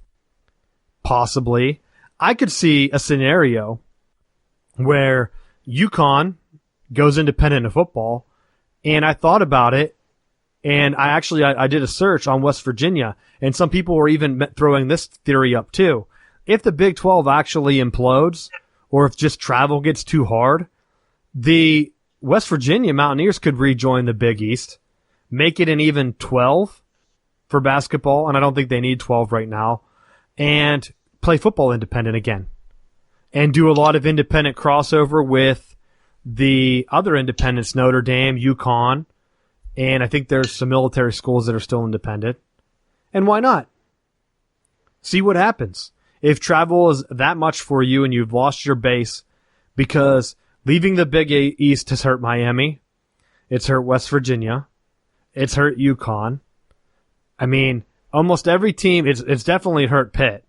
Possibly. I could see a scenario where UConn goes independent in football, and I thought about it, and I did a search on West Virginia, and some people were even throwing this theory up too. If the Big 12 actually implodes, or if just travel gets too hard, the West Virginia Mountaineers could rejoin the Big East, make it an even 12 for basketball, and I don't think they need 12 right now, and play football independent again, and do a lot of independent crossover with the other independents, Notre Dame, UConn, and I think there's some military schools that are still independent. And why not? See what happens. If travel is that much for you and you've lost your base because leaving the Big East has hurt Miami, it's hurt West Virginia, it's hurt UConn. I mean, almost every team, it's definitely hurt Pitt.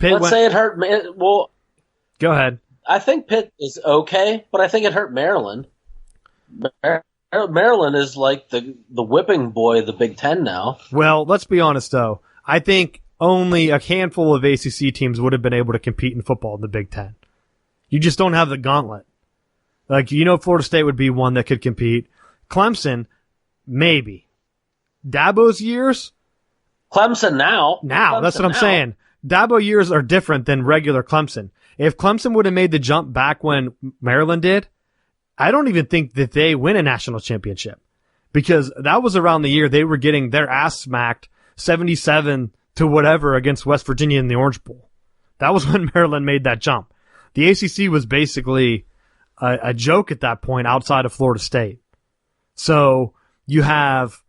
Let's say it hurt. Well, go ahead. I think Pitt is okay, but I think it hurt Maryland. Maryland is like the whipping boy of the Big Ten now. Well, let's be honest, though. I think only a handful of ACC teams would have been able to compete in football in the Big Ten. You just don't have the gauntlet. Like, Florida State would be one that could compete. Clemson, maybe. Dabo's years? Clemson now. That's what I'm saying. Dabo years are different than regular Clemson. If Clemson would have made the jump back when Maryland did, I don't even think that they win a national championship, because that was around the year they were getting their ass smacked 77 to whatever against West Virginia in the Orange Bowl. That was when Maryland made that jump. The ACC was basically a joke at that point outside of Florida State. So you have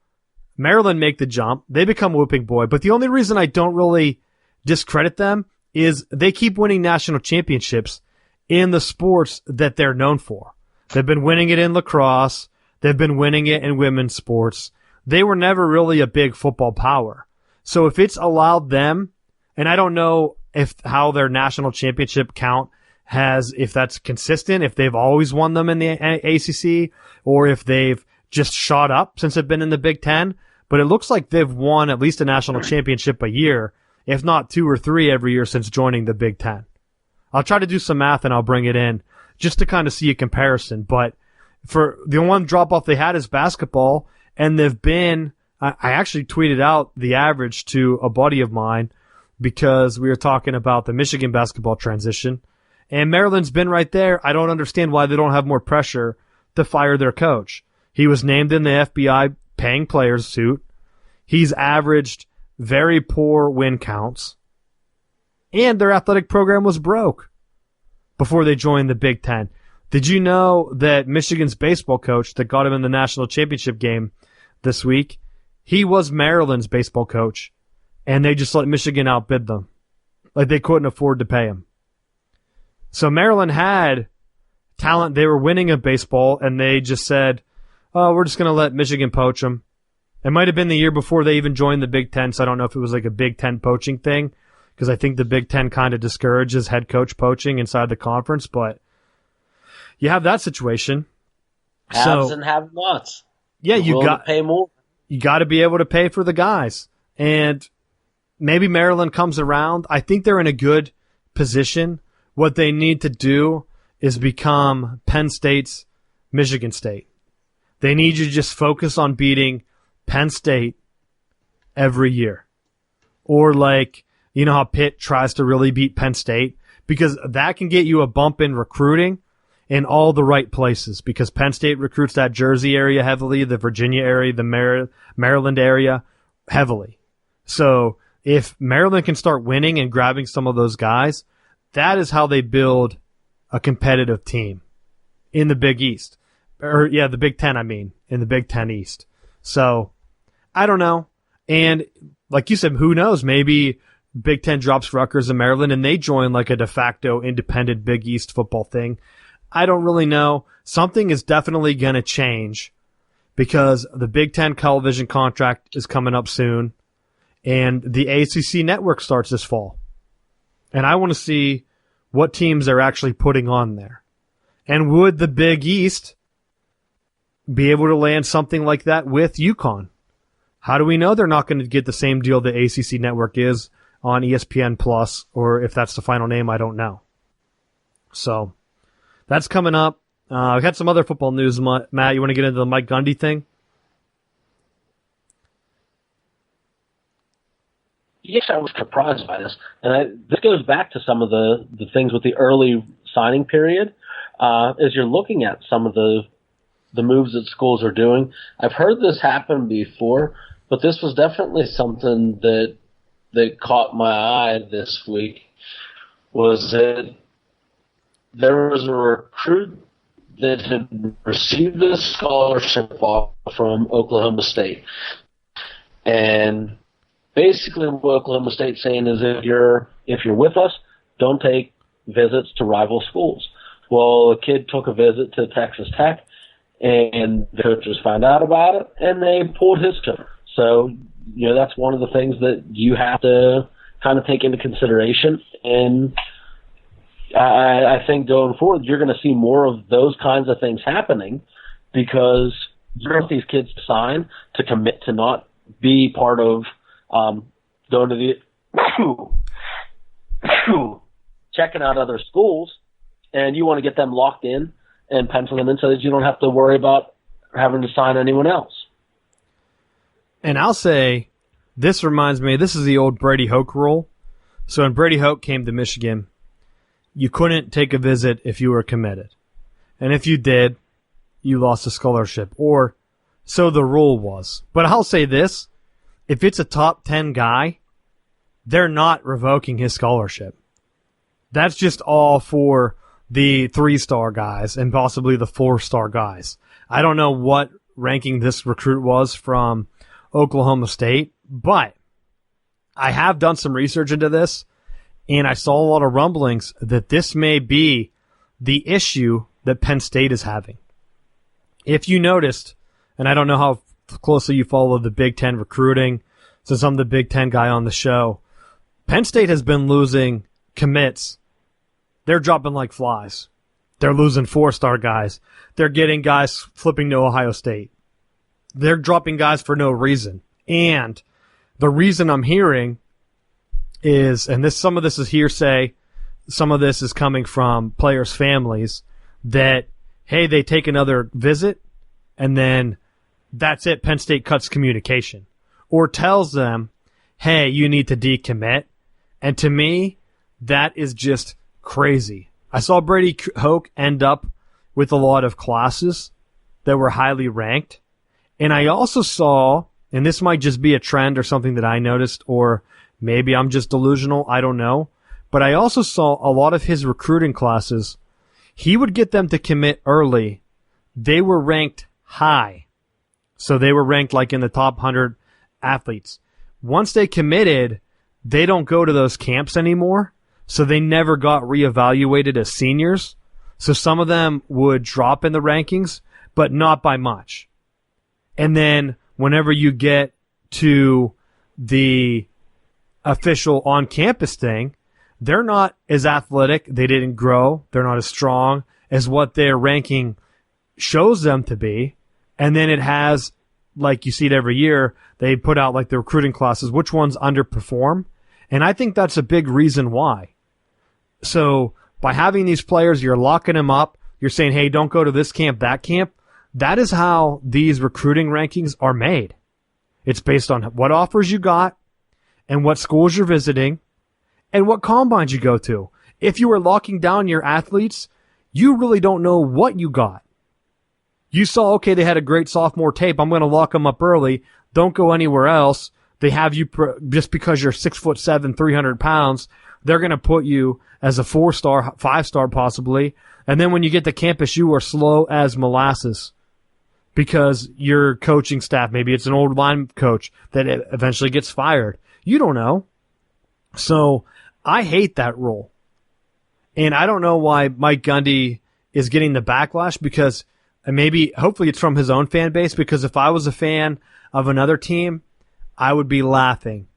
Maryland make the jump. They become whooping boy. But the only reason I don't really discredit them is they keep winning national championships in the sports that they're known for. They've been winning it in lacrosse. They've been winning it in women's sports. They were never really a big football power. So if it's allowed them, and I don't know how their national championship count if that's consistent, if they've always won them in the ACC, or if they've just shot up since they've been in the Big Ten. But it looks like they've won at least a national championship a year, if not 2 or 3 every year since joining the Big Ten. I'll try to do some math and I'll bring it in just to kind of see a comparison. But for the one drop off they had is basketball, and they've been, I actually tweeted out the average to a buddy of mine because we were talking about the Michigan basketball transition, and Maryland's been right there. I don't understand why they don't have more pressure to fire their coach. He was named in the FBI paying players suit. He's averaged very poor win counts. And their athletic program was broke before they joined the Big Ten. Did you know that Michigan's baseball coach that got him in the national championship game this week, he was Maryland's baseball coach, and they just let Michigan outbid them. Like they couldn't afford to pay him. So Maryland had talent. They were winning at baseball, and they just said, oh, we're just going to let Michigan poach them. It might have been the year before they even joined the Big Ten, so I don't know if it was like a Big Ten poaching thing, because I think the Big Ten kind of discourages head coach poaching inside the conference, but you have that situation. Haves and have-nots. Yeah, you got to pay more. You got to be able to pay for the guys, and maybe Maryland comes around. I think they're in a good position. What they need to do is become Penn State's Michigan State. They need you to just focus on beating Penn State every year, or like. You know how Pitt tries to really beat Penn State? Because that can get you a bump in recruiting in all the right places. Because Penn State recruits that Jersey area heavily, the Virginia area, the Maryland area heavily. So if Maryland can start winning and grabbing some of those guys, that is how they build a competitive team in the Big East. The Big Ten, in the Big Ten East. So I don't know. And like you said, who knows? Maybe Big Ten drops Rutgers and Maryland, and they join like a de facto independent Big East football thing. I don't really know. Something is definitely going to change because the Big Ten television contract is coming up soon, and the ACC network starts this fall. And I want to see what teams they're actually putting on there. And would the Big East be able to land something like that with UConn? How do we know they're not going to get the same deal the ACC network is on ESPN Plus, or if that's the final name, I don't know. So that's coming up. We had some other football news. Matt, you want to get into the Mike Gundy thing? Yes, I was surprised by this. And this goes back to some of the things with the early signing period. As you're looking at some of the moves that schools are doing, I've heard this happen before, but this was definitely something that caught my eye this week, was that there was a recruit that had received a scholarship offer from Oklahoma State. And basically what Oklahoma State's saying is if you're with us, don't take visits to rival schools. Well, a kid took a visit to Texas Tech, and the coaches found out about it, and they pulled his coach. So, that's one of the things that you have to kind of take into consideration. And I think going forward, you're going to see more of those kinds of things happening because you want these kids to sign, to commit to not be part of going to checking out other schools, and you want to get them locked in and pencil them in so that you don't have to worry about having to sign anyone else. And I'll say, this reminds me, this is the old Brady Hoke rule. So when Brady Hoke came to Michigan, you couldn't take a visit if you were committed. And if you did, you lost a scholarship. Or so the rule was. But I'll say this, if it's a top 10 guy, they're not revoking his scholarship. That's just all for the 3-star guys and possibly the 4-star guys. I don't know what ranking this recruit was from Oklahoma State, but I have done some research into this, And I saw a lot of rumblings that this may be the issue that Penn State is having. If you noticed, and I don't know how closely you follow the Big Ten recruiting, since I'm the Big Ten guy on the show, Penn State has been losing commits. They're dropping like flies. They're losing 4-star guys. They're getting guys flipping to Ohio State. They're dropping guys for no reason. And the reason I'm hearing is, and some of this is hearsay, some of this is coming from players' families, that, hey, they take another visit, and then that's it. Penn State cuts communication. Or tells them, hey, you need to decommit. And to me, that is just crazy. I saw Brady Hoke end up with a lot of classes that were highly ranked. And I also saw, and this might just be a trend or something that I noticed, or maybe I'm just delusional, I don't know. But I also saw a lot of his recruiting classes, he would get them to commit early. They were ranked high. So they were ranked like in the top 100 athletes. Once they committed, they don't go to those camps anymore. So they never got reevaluated as seniors. So some of them would drop in the rankings, but not by much. And then whenever you get to the official on-campus thing, they're not as athletic. They didn't grow. They're not as strong as what their ranking shows them to be. And then it has, like you see it every year, they put out like the recruiting classes, which ones underperform. And I think that's a big reason why. So by having these players, you're locking them up. You're saying, hey, don't go to this camp, that camp. That is how these recruiting rankings are made. It's based on what offers you got and what schools you're visiting and what combines you go to. If you are locking down your athletes, you really don't know what you got. You saw, okay, they had a great sophomore tape. I'm going to lock them up early. Don't go anywhere else. They have you just because you're 6'7", 300 pounds. They're going to put you as a 4-star, 5-star possibly. And then when you get to campus, you are slow as molasses because your coaching staff, maybe it's an old line coach that eventually gets fired. You don't know. So I hate that rule. And I don't know why Mike Gundy is getting the backlash because hopefully it's from his own fan base, because if I was a fan of another team, I would be laughing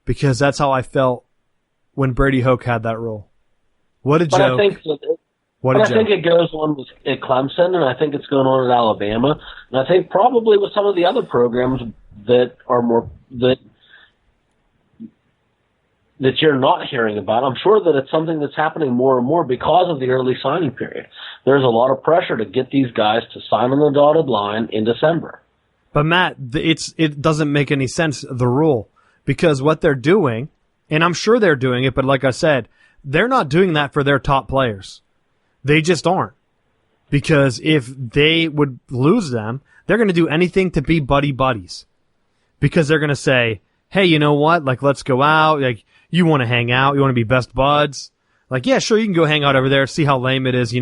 because that's how I felt when Brady Hoke had that rule. What a joke. I think it goes on at Clemson, and I think it's going on at Alabama, and I think probably with some of the other programs that are more that you're not hearing about. I'm sure that it's something that's happening more and more because of the early signing period. There's a lot of pressure to get these guys to sign on the dotted line in December. But Matt, it doesn't make any sense, the rule, because what they're doing, and I'm sure they're doing it, but like I said, they're not doing that for their top players. They just aren't. Because if they would lose them, they're going to do anything to be buddies. Because they're going to say, hey, you know what? Like, let's go out. Like, you want to hang out. You want to be best buds. Like, yeah, sure, you can go hang out over there, see how lame it is,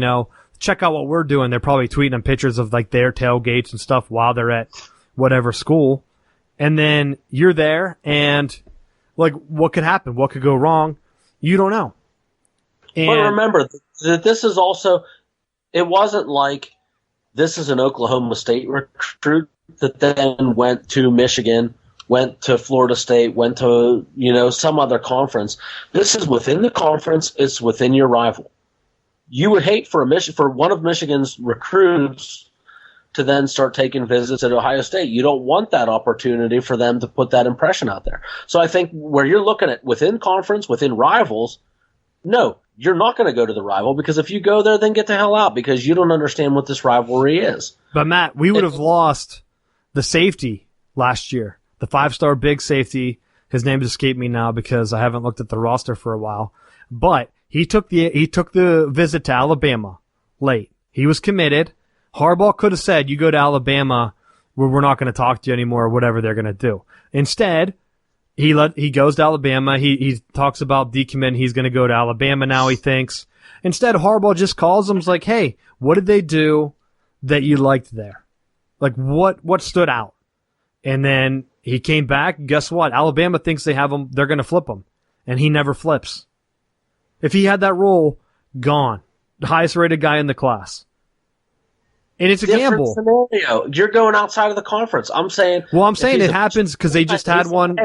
Check out what we're doing. They're probably tweeting them pictures of, like, their tailgates and stuff while they're at whatever school. And then you're there, and, like, what could happen? What could go wrong? You don't know. But remember that this is also, it wasn't like this is an Oklahoma State recruit that then went to Michigan, went to Florida State, went to, some other conference. This is within the conference. It's within your rival. You would hate for one of Michigan's recruits to then start taking visits at Ohio State. You don't want that opportunity for them to put that impression out there. So I think where you're looking at within conference, within rivals, no, you're not going to go to the rival, because if you go there, then get the hell out, because you don't understand what this rivalry is. But Matt, we would have lost the safety last year, the 5-star big safety. His name escaped me now because I haven't looked at the roster for a while. But he took the visit to Alabama late. He was committed. Harbaugh could have said, you go to Alabama, we're not going to talk to you anymore, or whatever they're going to do. Instead, he goes to Alabama. He talks about decommitting. He's going to go to Alabama now, he thinks. Instead, Harbaugh just calls him, like, hey, what did they do that you liked there? Like, what stood out? And then he came back. Guess what? Alabama thinks they have him. They're going to flip him. And he never flips. If he had that role, gone. The highest rated guy in the class. And it's a gamble. Scenario. You're going outside of the conference. I'm saying it happens because they just had one.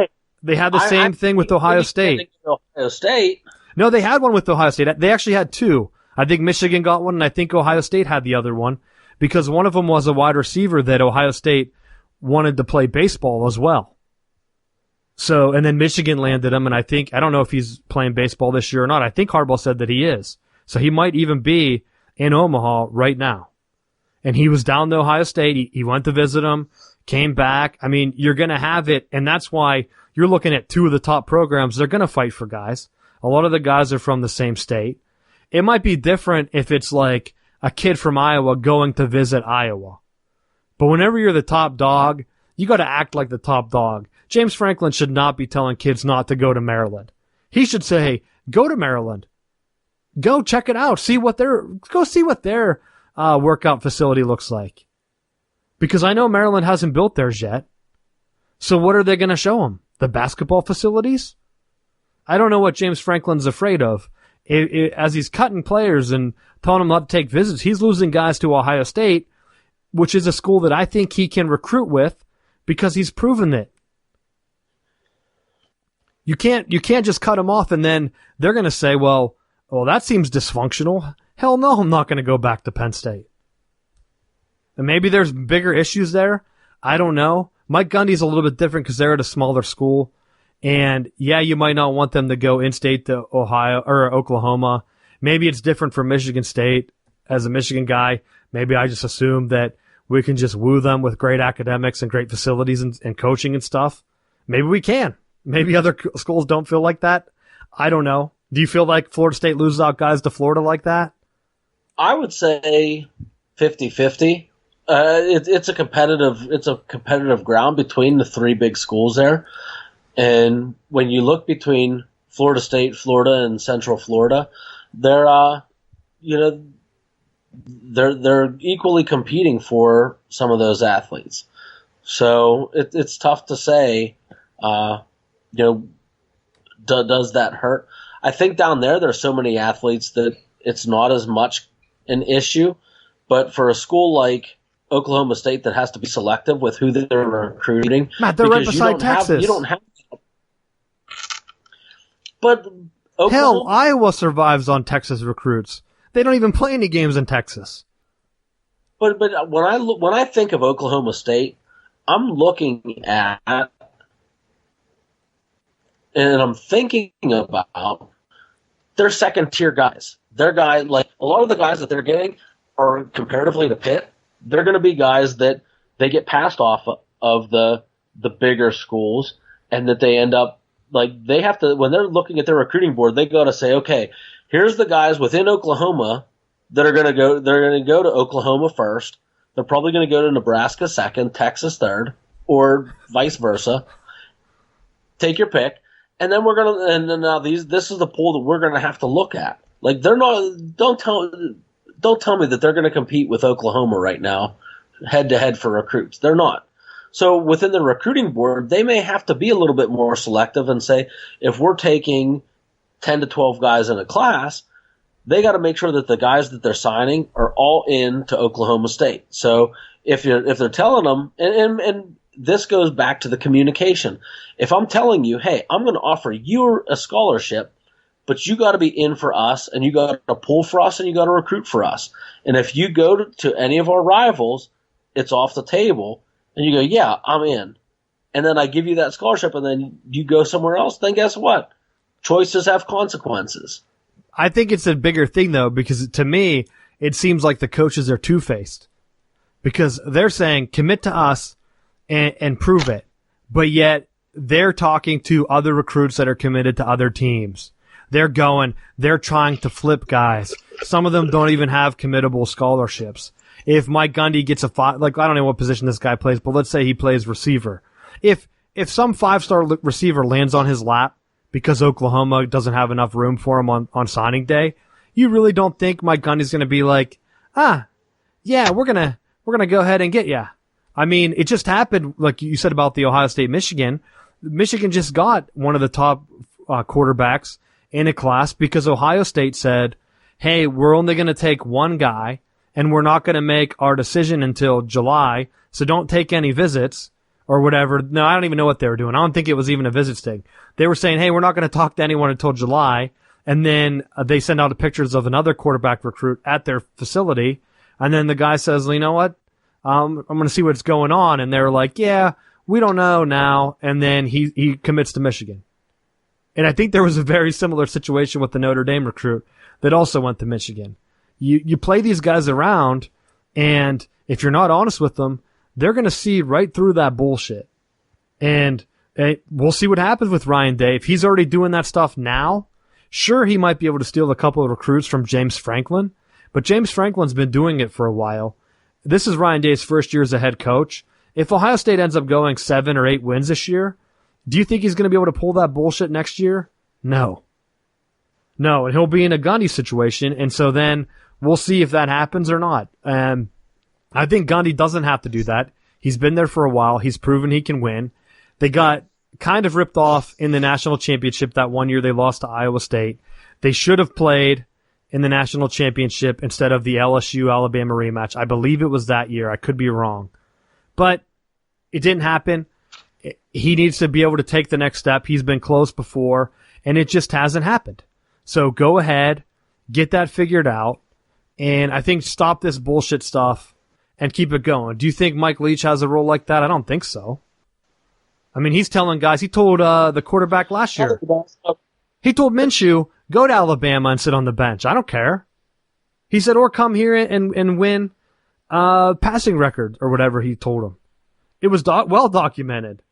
They had the same thing with Ohio State. Ohio State. No, they had one with Ohio State. They actually had two. I think Michigan got one, and I think Ohio State had the other one because one of them was a wide receiver that Ohio State wanted to play baseball as well. So, and then Michigan landed him, and I don't know if he's playing baseball this year or not. I think Harbaugh said that he is. So he might even be in Omaha right now. And he was down to Ohio State. He went to visit him, came back. I mean, you're going to have it, and that's why you're looking at two of the top programs. They're going to fight for guys. A lot of the guys are from the same state. It might be different if it's like a kid from Iowa going to visit Iowa. But whenever you're the top dog, you got to act like the top dog. James Franklin should not be telling kids not to go to Maryland. He should say, hey, go to Maryland. Go check it out. Go see what their workout facility looks like. Because I know Maryland hasn't built theirs yet. So what are they going to show them? The basketball facilities? I don't know what James Franklin's afraid of. As he's cutting players and telling them not to take visits, he's losing guys to Ohio State, which is a school that I think he can recruit with because he's proven it. You can't just cut him off and then they're going to say, well, that seems dysfunctional. Hell no, I'm not going to go back to Penn State. And maybe there's bigger issues there. I don't know. Mike Gundy's a little bit different because they're at a smaller school. And yeah, you might not want them to go in-state to Ohio or Oklahoma. Maybe it's different for Michigan State. As a Michigan guy, maybe I just assume that we can just woo them with great academics and great facilities and coaching and stuff. Maybe we can. Maybe other schools don't feel like that. I don't know. Do you feel like Florida State loses out guys to Florida like that? I would say 50-50. It's a competitive ground between the three big schools there. And when you look between Florida State, Florida, and Central Florida, they're equally competing for some of those athletes. So it's tough to say, does that hurt? I think down there's so many athletes that it's not as much an issue. But for a school like Oklahoma State that has to be selective with who they're recruiting, Matt, they're right beside Texas. You don't have. But Oklahoma, hell, Iowa survives on Texas recruits. They don't even play any games in Texas. But when I think of Oklahoma State, I'm looking at and I'm thinking about their second tier guys. Their guy, like a lot of the guys that they're getting are comparatively to Pitt. They're going to be guys that they get passed off of the bigger schools, and that they end up like they have to when they're looking at their recruiting board, they got to say, okay, here's the guys within Oklahoma that are going to go. They're going to go to Oklahoma first. They're probably going to go to Nebraska second, Texas third, or vice versa. Take your pick, and then we're gonna. And then now this is the pool that we're going to have to look at. Like they're not. Don't tell me that they're going to compete with Oklahoma right now, head to head for recruits. They're not. So within the recruiting board, they may have to be a little bit more selective and say, if we're taking 10 to 12 guys in a class, they got to make sure that the guys that they're signing are all in to Oklahoma State. So if they're telling them, and this goes back to the communication. If I'm telling you, hey, I'm going to offer you a scholarship, but you got to be in for us, and you got to pull for us, and you got to recruit for us. And if you go to any of our rivals, it's off the table, and you go, yeah, I'm in. And then I give you that scholarship, and then you go somewhere else, then guess what? Choices have consequences. I think it's a bigger thing, though, because to me, it seems like the coaches are two-faced. Because they're saying, commit to us and prove it. But yet, they're talking to other recruits that are committed to other teams. They're trying to flip guys. Some of them don't even have committable scholarships. If Mike Gundy gets I don't know what position this guy plays, but let's say he plays receiver. If some 5-star receiver lands on his lap because Oklahoma doesn't have enough room for him on signing day, you really don't think Mike Gundy's going to be like, yeah, we're going to go ahead and get ya. I mean, it just happened, like you said about the Ohio State Michigan. Michigan just got one of the top quarterbacks in a class because Ohio State said, hey, we're only going to take one guy and we're not going to make our decision until July, so don't take any visits or whatever. No, I don't even know what they were doing. I don't think it was even a visit sting. They were saying, hey, we're not going to talk to anyone until July. And then they send out pictures of another quarterback recruit at their facility. And then the guy says, you know what? I'm going to see what's going on. And they're like, yeah, we don't know now. And then he commits to Michigan. And I think there was a very similar situation with the Notre Dame recruit that also went to Michigan. You play these guys around, and if you're not honest with them, they're going to see right through that bullshit. And we'll see what happens with Ryan Day. If he's already doing that stuff now, sure, he might be able to steal a couple of recruits from James Franklin, but James Franklin's been doing it for a while. This is Ryan Day's first year as a head coach. If Ohio State ends up going 7 or 8 wins this year, do you think he's going to be able to pull that bullshit next year? No. No, and he'll be in a Gundy situation, and so then we'll see if that happens or not. I think Gundy doesn't have to do that. He's been there for a while. He's proven he can win. They got kind of ripped off in the national championship that one year they lost to Iowa State. They should have played in the national championship instead of the LSU-Alabama rematch. I believe it was that year. I could be wrong. But it didn't happen. He needs to be able to take the next step. He's been close before, and it just hasn't happened. So go ahead, get that figured out, and I think stop this bullshit stuff and keep it going. Do you think Mike Leach has a role like that? I don't think so. I mean, he's telling guys, he told the quarterback last year, he told Minshew, go to Alabama and sit on the bench. I don't care. He said, or come here and win passing record or whatever he told him. It was well documented.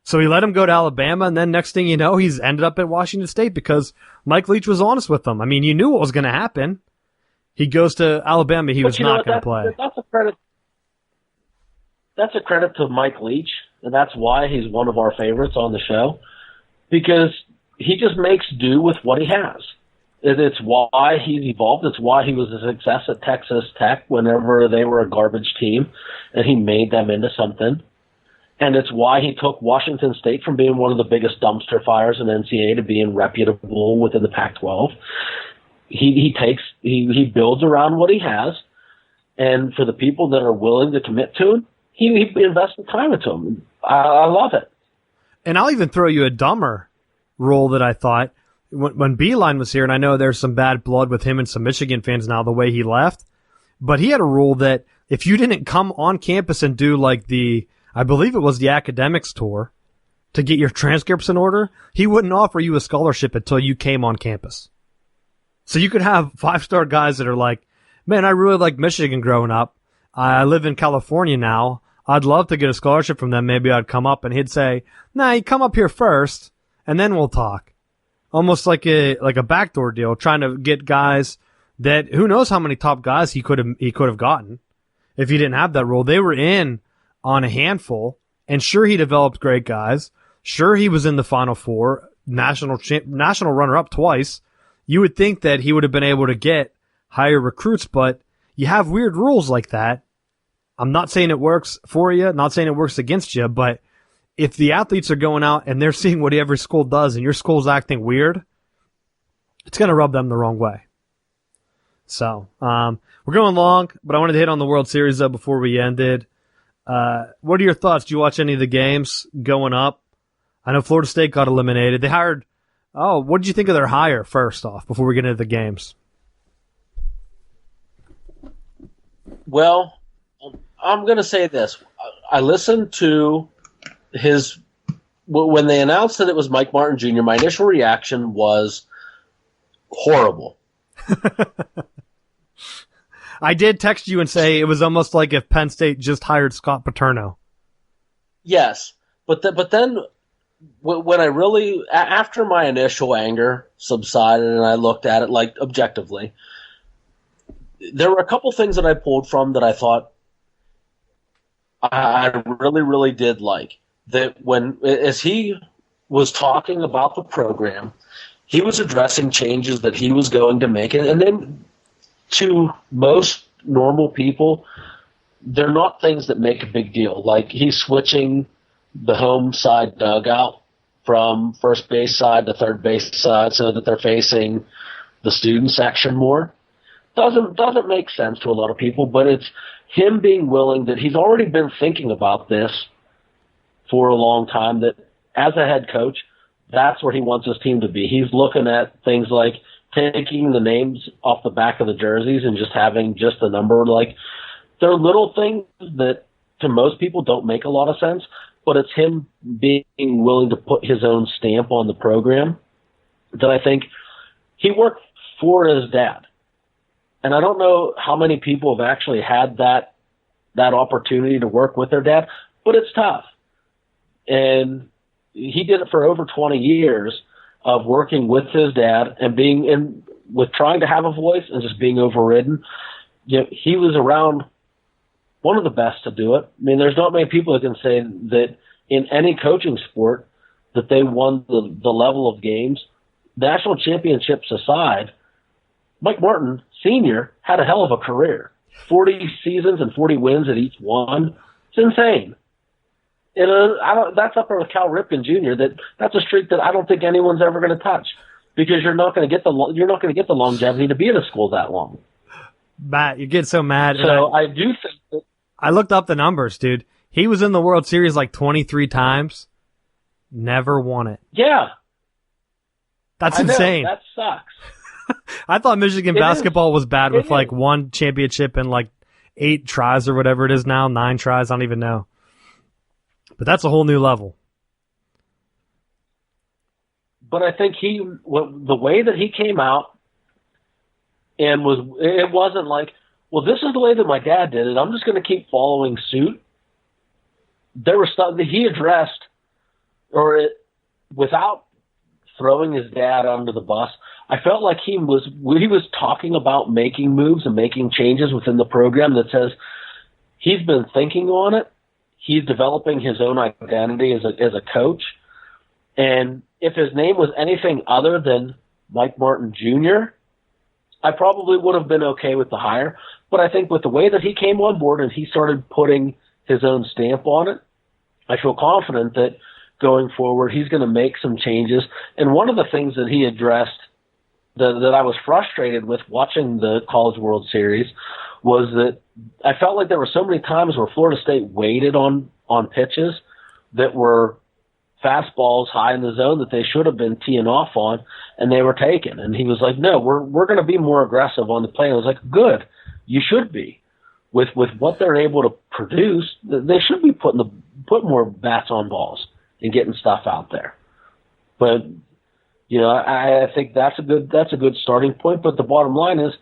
So he let him go to Alabama, and then next thing you know, he's ended up at Washington State because Mike Leach was honest with him. I mean, you knew what was going to happen. He goes to Alabama, he was not going to play. That's a credit. That's a credit to Mike Leach, and that's why he's one of our favorites on the show, because he just makes do with what he has. It's why he's evolved. It's why he was a success at Texas Tech whenever they were a garbage team, and he made them into something. And it's why he took Washington State from being one of the biggest dumpster fires in NCAA to being reputable within the Pac-12. He builds around what he has, and for the people that are willing to commit to him, he invests the time into him. I love it. And I'll even throw you a dumber rule that I thought when Beeline was here, and I know there's some bad blood with him and some Michigan fans now the way he left, but he had a rule that if you didn't come on campus and do like I believe it was the academics tour to get your transcripts in order, he wouldn't offer you a scholarship until you came on campus. So you could have 5-star guys that are like, man, I really like Michigan growing up. I live in California now. I'd love to get a scholarship from them. Maybe I'd come up, and he'd say, nah, you come up here first and then we'll talk. Almost like a backdoor deal, trying to get guys that who knows how many top guys he could have gotten if he didn't have that rule. They were in on a handful, and sure, he developed great guys. Sure, he was in the Final Four, national runner-up twice. You would think that he would have been able to get higher recruits, but you have weird rules like that. I'm not saying it works for you, not saying it works against you, but if the athletes are going out and they're seeing what every school does and your school's acting weird, it's going to rub them the wrong way. So, we're going long, but I wanted to hit on the World Series though before we ended. What are your thoughts? Do you watch any of the games going up? I know Florida State got eliminated. They hired, what did you think of their hire first off before we get into the games? Well, I'm going to say this. I listened to when they announced that it was Mike Martin Jr., my initial reaction was horrible. I did text you and say it was almost like if Penn State just hired Scott Paterno. Yes, but then when I really, after my initial anger subsided and I looked at it like objectively, there were a couple things that I pulled from that I thought I really, really did like. That as he was talking about the program, he was addressing changes that he was going to make, and then to most normal people, they're not things that make a big deal. Like he's switching the home side dugout from first base side to third base side so that they're facing the student section more. Doesn't make sense to a lot of people, but it's him being willing that he's already been thinking about this for a long time, that as a head coach, that's where he wants his team to be. He's looking at things like taking the names off the back of the jerseys and just having just the number. Like, they're little things that to most people don't make a lot of sense, but it's him being willing to put his own stamp on the program that I think he worked for his dad. And I don't know how many people have actually had that opportunity to work with their dad, but it's tough. And he did it for over 20 years of working with his dad and with trying to have a voice and just being overridden. You know, he was around one of the best to do it. I mean, there's not many people that can say that in any coaching sport that they won the level of games. National championships aside, Mike Martin Sr. had a hell of a career. 40 seasons and 40 wins at each one. It's insane. And that's up there with Cal Ripken Jr. That's a streak that I don't think anyone's ever going to touch, because you're not going to get the longevity to be at a school that long. Matt, you get so mad. So I do think that I looked up the numbers, dude. He was in the World Series like 23 times. Never won it. Yeah. That's insane. That sucks. I thought Michigan basketball was bad with like one championship and like 8 tries or whatever it is now, 9 tries. I don't even know. But that's a whole new level. But I think the way that he came out and it wasn't like, well, this is the way that my dad did it, I'm just going to keep following suit. There was stuff that he addressed, without throwing his dad under the bus. I felt like he was talking about making moves and making changes within the program that says he's been thinking on it. He's developing his own identity as a coach. And if his name was anything other than Mike Martin Jr., I probably would have been okay with the hire. But I think with the way that he came on board and he started putting his own stamp on it, I feel confident that going forward he's going to make some changes. And one of the things that he addressed that I was frustrated with watching the College World Series was that I felt like there were so many times where Florida State waited on pitches that were fastballs high in the zone that they should have been teeing off on, and they were taken. And he was like, no, we're going to be more aggressive on the play. And I was like, good, you should be. With what they're able to produce, they should be putting more bats on balls and getting stuff out there. But you know, I think that's a good starting point. But the bottom line is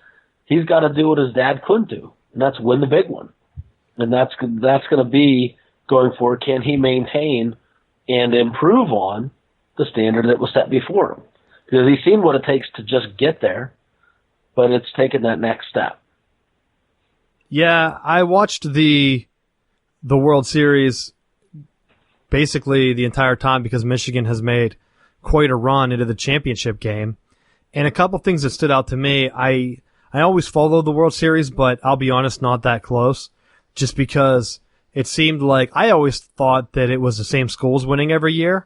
he's got to do what his dad couldn't do, and that's win the big one. And that's going to be going forward. Can he maintain and improve on the standard that was set before him? Because he's seen what it takes to just get there, but it's taken that next step. Yeah, I watched the World Series basically the entire time because Michigan has made quite a run into the championship game. And a couple things that stood out to me, I always follow the World Series, but I'll be honest, not that close, just because it seemed like I always thought that it was the same schools winning every year,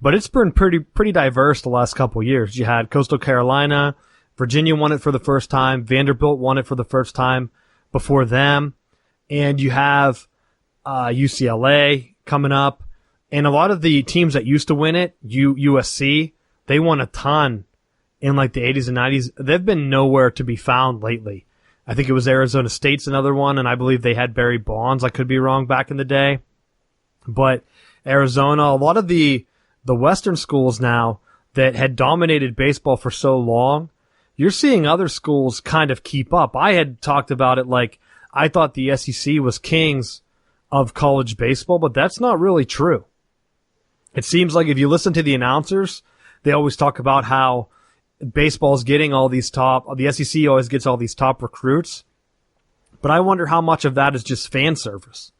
but it's been pretty diverse the last couple of years. You had Coastal Carolina, Virginia won it for the first time, Vanderbilt won it for the first time before them, and you have UCLA coming up. And a lot of the teams that used to win it, USC, they won a ton in like the 80s and 90s. They've been nowhere to be found lately. I think it was Arizona State's another one, and I believe they had Barry Bonds. I could be wrong back in the day. But Arizona, a lot of the Western schools now that had dominated baseball for so long, you're seeing other schools kind of keep up. I had talked about it like I thought the SEC was kings of college baseball, but that's not really true. It seems like if you listen to the announcers, they always talk about how baseball's getting all these the SEC always gets all these top recruits. But I wonder how much of that is just fan service.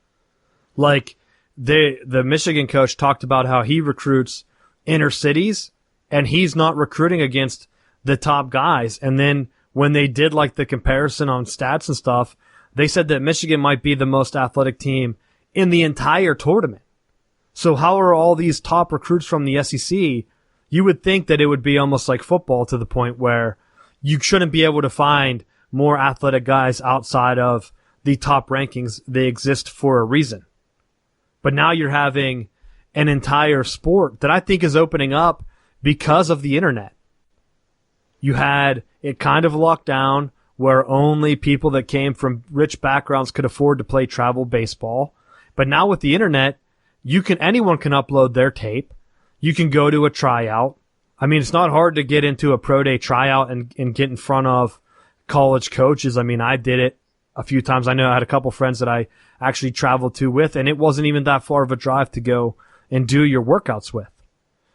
Like the Michigan coach talked about how he recruits inner cities and he's not recruiting against the top guys. And then when they did like the comparison on stats and stuff, they said that Michigan might be the most athletic team in the entire tournament. So how are all these top recruits from the SEC? You would think that it would be almost like football to the point where you shouldn't be able to find more athletic guys outside of the top rankings. They exist for a reason. But now you're having an entire sport that I think is opening up because of the internet. You had it kind of locked down where only people that came from rich backgrounds could afford to play travel baseball. But now with the internet, anyone can upload their tape. You can go to a tryout. I mean, it's not hard to get into a pro day tryout and get in front of college coaches. I mean, I did it a few times. I know I had a couple friends that I actually traveled to with, and it wasn't even that far of a drive to go and do your workouts with.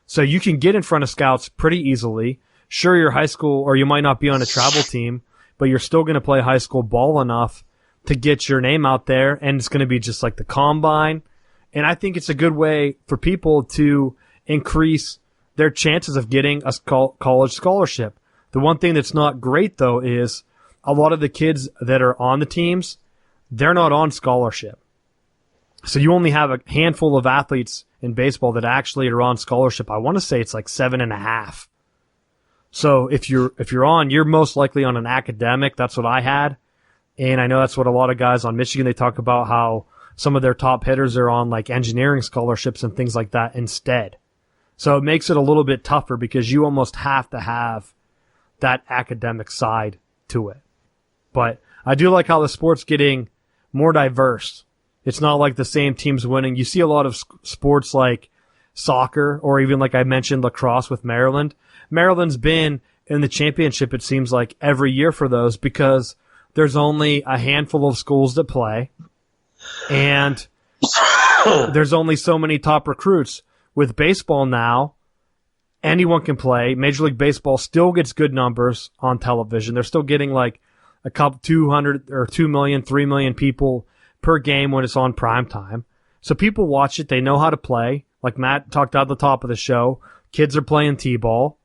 So you can get in front of scouts pretty easily. Sure, you're high school, or you might not be on a travel team, but you're still going to play high school ball enough to get your name out there, and it's going to be just like the combine. And I think it's a good way for people to increase their chances of getting a college scholarship. The one thing that's not great, though, is a lot of the kids that are on the teams, they're not on scholarship. So you only have a handful of athletes in baseball that actually are on scholarship. I want to say it's like 7.5. So if you're on, you're most likely on an academic. That's what I had. And I know that's what a lot of guys on Michigan, they talk about how some of their top hitters are on like engineering scholarships and things like that instead. So it makes it a little bit tougher because you almost have to have that academic side to it. But I do like how the sport's getting more diverse. It's not like the same teams winning. You see a lot of sports like soccer, or even like I mentioned, lacrosse with Maryland. Maryland's been in the championship, it seems like, every year for those because there's only a handful of schools that play, and there's only so many top recruits. With baseball now, anyone can play. Major League Baseball still gets good numbers on television. They're still getting like a couple 200 or 2 million, 3 million people per game when it's on prime time. So people watch it. They know how to play. Like Matt talked out at the top of the show, kids are playing T-ball.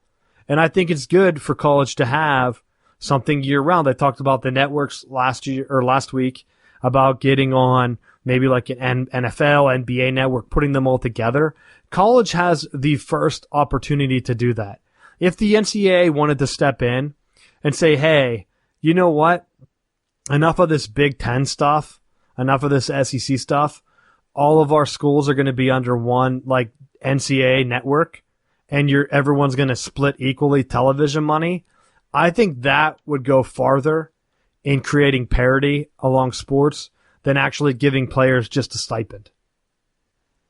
And I think it's good for college to have something year round. I talked about the networks last week about getting on maybe like an NFL, NBA network, putting them all together. College has the first opportunity to do that. If the NCAA wanted to step in and say, hey, you know what? Enough of this Big Ten stuff, enough of this SEC stuff. All of our schools are going to be under one like NCAA network, and everyone's going to split equally television money. I think that would go farther in creating parity along sports than actually giving players just a stipend.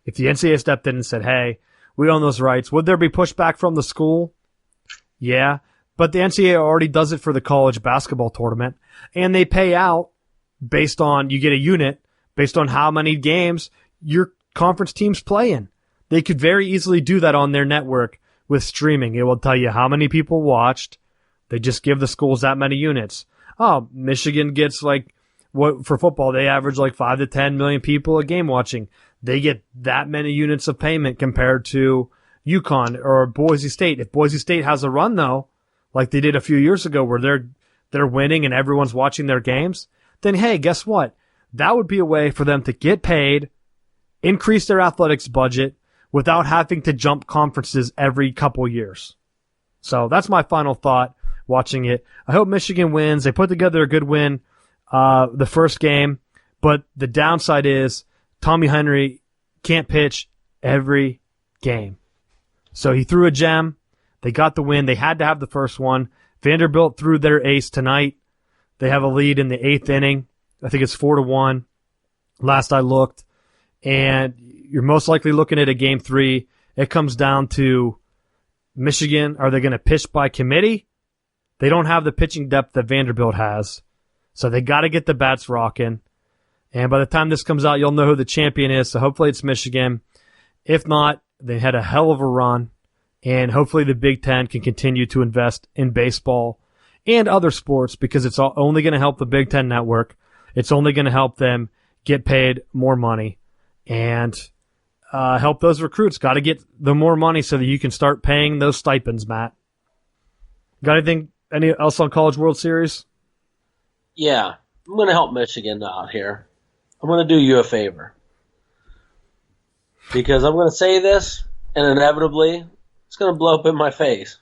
If the NCAA stepped in and said, hey, we own those rights, would there be pushback from the school? Yeah, but the NCAA already does it for the college basketball tournament, and they pay out based on, you get a unit based on how many games your conference team's playing. They could very easily do that on their network with streaming. It will tell you how many people watched. They just give the schools that many units. Oh, Michigan gets like, what for football, they average like 5 to 10 million people a game watching. They get that many units of payment compared to UConn or Boise State. If Boise State has a run though, like they did a few years ago where they're winning and everyone's watching their games, then hey, guess what? That would be a way for them to get paid, increase their athletics budget without having to jump conferences every couple years. So that's my final thought watching it. I hope Michigan wins. They put together a good win the first game, but the downside is Tommy Henry can't pitch every game. So he threw a gem. They got the win. They had to have the first one. Vanderbilt threw their ace tonight. They have a lead in the 8th inning. I think it's 4-1 last I looked. And you're most likely looking at a game 3. It comes down to Michigan. Are they going to pitch by committee? They don't have the pitching depth that Vanderbilt has. So they got to get the bats rocking. And by the time this comes out, you'll know who the champion is. So hopefully it's Michigan. If not, they had a hell of a run. And hopefully the Big Ten can continue to invest in baseball and other sports because it's only going to help the Big Ten network. It's only going to help them get paid more money and help those recruits. Got to get them more money so that you can start paying those stipends, Matt. Got anything else on College World Series? Yeah, I'm going to help Michigan out here. I'm going to do you a favor. because I'm going to say this, and inevitably it's going to blow up in my face.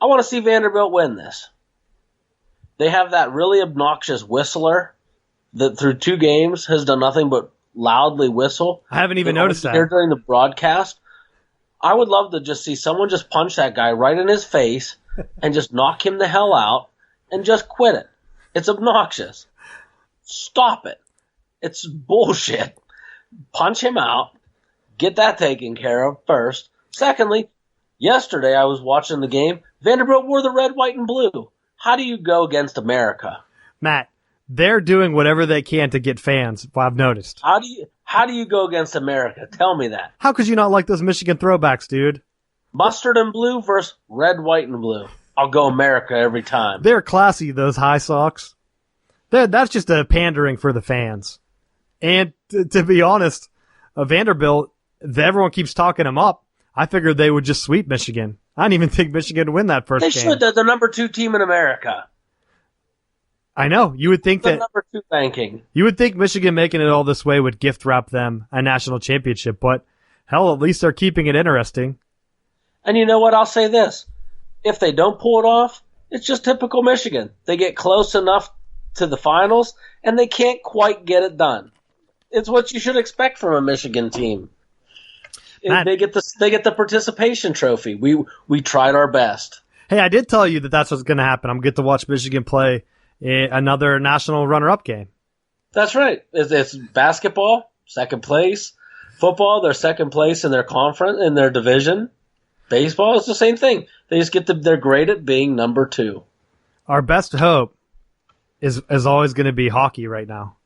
I want to see Vanderbilt win this. They have that really obnoxious whistler that through 2 games has done nothing but loudly whistle. I haven't even noticed that. During the broadcast. I would love to just see someone just punch that guy right in his face and just knock him the hell out and just quit it. It's obnoxious. Stop it. It's bullshit. Punch him out. Get that taken care of first. Secondly, yesterday I was watching the game. Vanderbilt wore the red, white, and blue. How do you go against America? Matt, they're doing whatever they can to get fans, I've noticed. How do you go against America? Tell me that. How could you not like those Michigan throwbacks, dude? Mustard and blue versus red, white, and blue. I'll go America every time. They're classy, those high socks. That's just a pandering for the fans. And to be honest, Vanderbilt, everyone keeps talking them up. I figured they would just sweep Michigan. I didn't even think Michigan would win that first game. They should. They're the number 2 team in America. I know. You would think the that number 2 ranking. You would think Michigan making it all this way would gift wrap them a national championship, but hell, at least they're keeping it interesting. And you know what? I'll say this. If they don't pull it off, it's just typical Michigan. They get close enough to the finals, and they can't quite get it done. It's what you should expect from a Michigan team. Matt, they get the participation trophy. We tried our best. Hey, I did tell you that that's what's going to happen. I'm going to get to watch Michigan play another national runner-up game. That's right. It's basketball, second place. Football, they're second place in their conference, in their division. Baseball is the same thing. They just they're great at being number 2. Our best hope is always going to be hockey right now,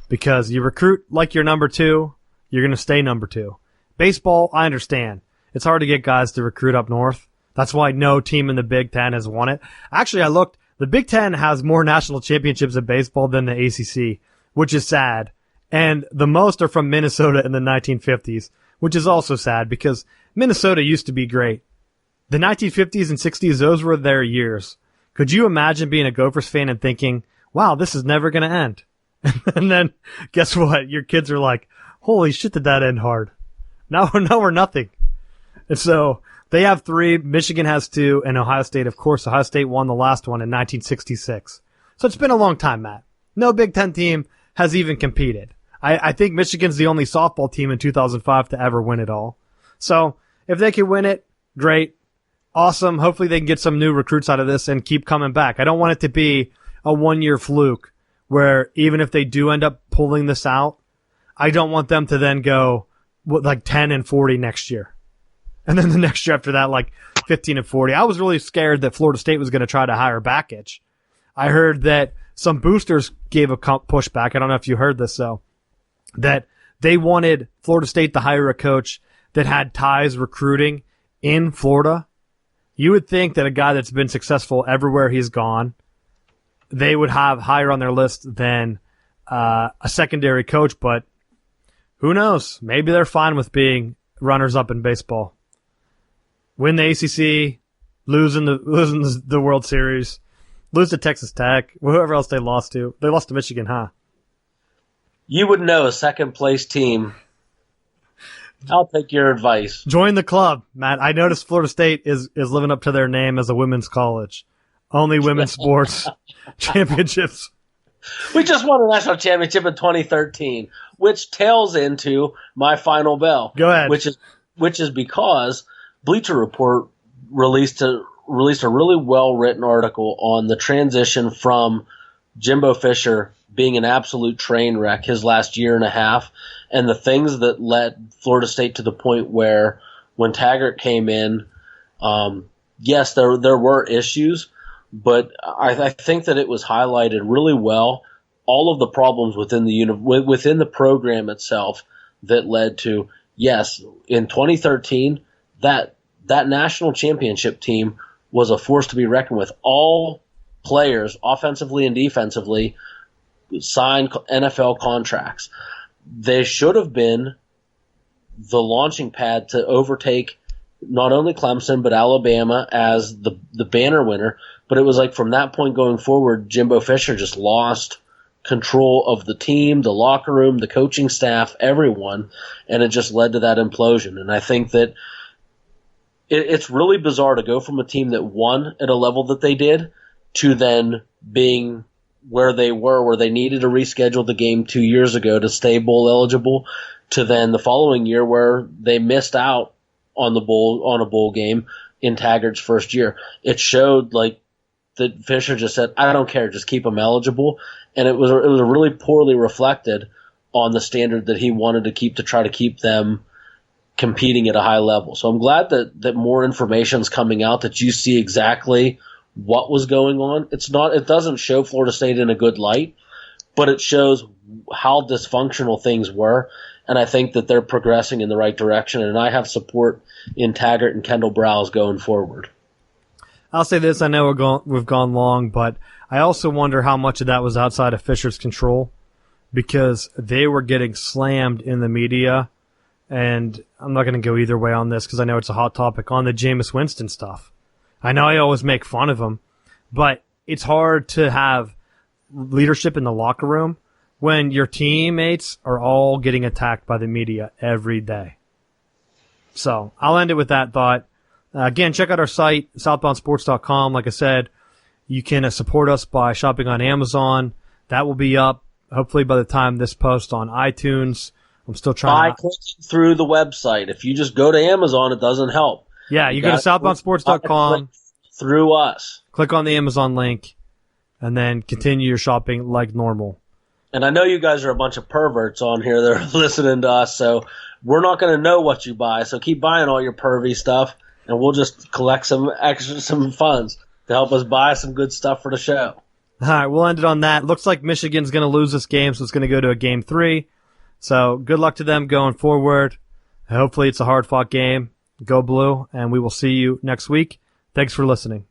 because you recruit like you're number 2, you're going to stay number 2. Baseball, I understand. It's hard to get guys to recruit up north. That's why no team in the Big Ten has won it. Actually, I looked. The Big Ten has more national championships in baseball than the ACC, which is sad. And the most are from Minnesota in the 1950s, which is also sad because Minnesota used to be great. The 1950s and 60s, those were their years. Could you imagine being a Gophers fan and thinking, wow, this is never going to end? And then guess what? Your kids are like, holy shit, did that end hard? Now we're nothing. And so they have 3, Michigan has 2, and Ohio State, of course. Ohio State won the last one in 1966. So it's been a long time, Matt. No Big Ten team has even competed. I think Michigan's the only softball team in 2005 to ever win it all. So if they can win it, great. Awesome. Hopefully they can get some new recruits out of this and keep coming back. I don't want it to be a 1-year fluke where even if they do end up pulling this out, I don't want them to then go like 10-40 next year. And then the next year after that, like 15-40. I was really scared that Florida State was going to try to hire Bakich. I heard that some boosters gave a pushback. I don't know if you heard this, though, that they wanted Florida State to hire a coach that had ties recruiting in Florida. You would think that a guy that's been successful everywhere he's gone, they would have higher on their list than a secondary coach, but who knows? Maybe they're fine with being runners-up in baseball. Win the ACC, losing the World Series, lose to Texas Tech, whoever else they lost to. They lost to Michigan, huh? You would know a second-place team. I'll take your advice. Join the club, Matt. I noticed Florida State is living up to their name as a women's college. Only women's sports championships. We just won a national championship in 2013, which tails into my final bell. Go ahead. Which is because Bleacher Report released a really well-written article on the transition from Jimbo Fisher being an absolute train wreck his last year and a half, and the things that led Florida State to the point where when Taggart came in, yes, there were issues, but I think that it was highlighted really well, all of the problems within the program itself that led to, yes, in 2013, that national championship team was a force to be reckoned with. All players, offensively and defensively, signed NFL contracts. They should have been the launching pad to overtake not only Clemson but Alabama as the banner winner. But it was like from that point going forward, Jimbo Fisher just lost control of the team, the locker room, the coaching staff, everyone, and it just led to that implosion. And I think that it's really bizarre to go from a team that won at a level that they did to then being where they were, where they needed to reschedule the game 2 years ago to stay bowl eligible, to then the following year where they missed out on a bowl game in Taggart's first year. It showed like that Fisher just said, I don't care, just keep them eligible. And it was really poorly reflected on the standard that he wanted to keep, to try to keep them competing at a high level. So I'm glad that more information is coming out, that you see exactly what was going on. It doesn't show Florida State in a good light, but it shows how dysfunctional things were. And I think that they're progressing in the right direction. And I have support in Taggart and Kendall Browse going forward. I'll say this, I know we've gone long, but I also wonder how much of that was outside of Fisher's control, because they were getting slammed in the media, and I'm not going to go either way on this because I know it's a hot topic, on the Jameis Winston stuff. I know I always make fun of him, but it's hard to have leadership in the locker room when your teammates are all getting attacked by the media every day. So I'll end it with that thought. Again, check out our site, southboundsports.com. Like I said, you can support us by shopping on Amazon. That will be up hopefully by the time this posts on iTunes. I'm still trying by clicking through the website. If you just go to Amazon, it doesn't help. Yeah, you go to southboundsports.com. Through us. Click on the Amazon link, and then continue your shopping like normal. And I know you guys are a bunch of perverts on here that are listening to us, so we're not going to know what you buy. So keep buying all your pervy stuff, and we'll just collect some funds to help us buy some good stuff for the show. All right, we'll end it on that. Looks like Michigan's going to lose this game, so it's going to go to a game 3. So good luck to them going forward. Hopefully it's a hard-fought game. Go Blue, and we will see you next week. Thanks for listening.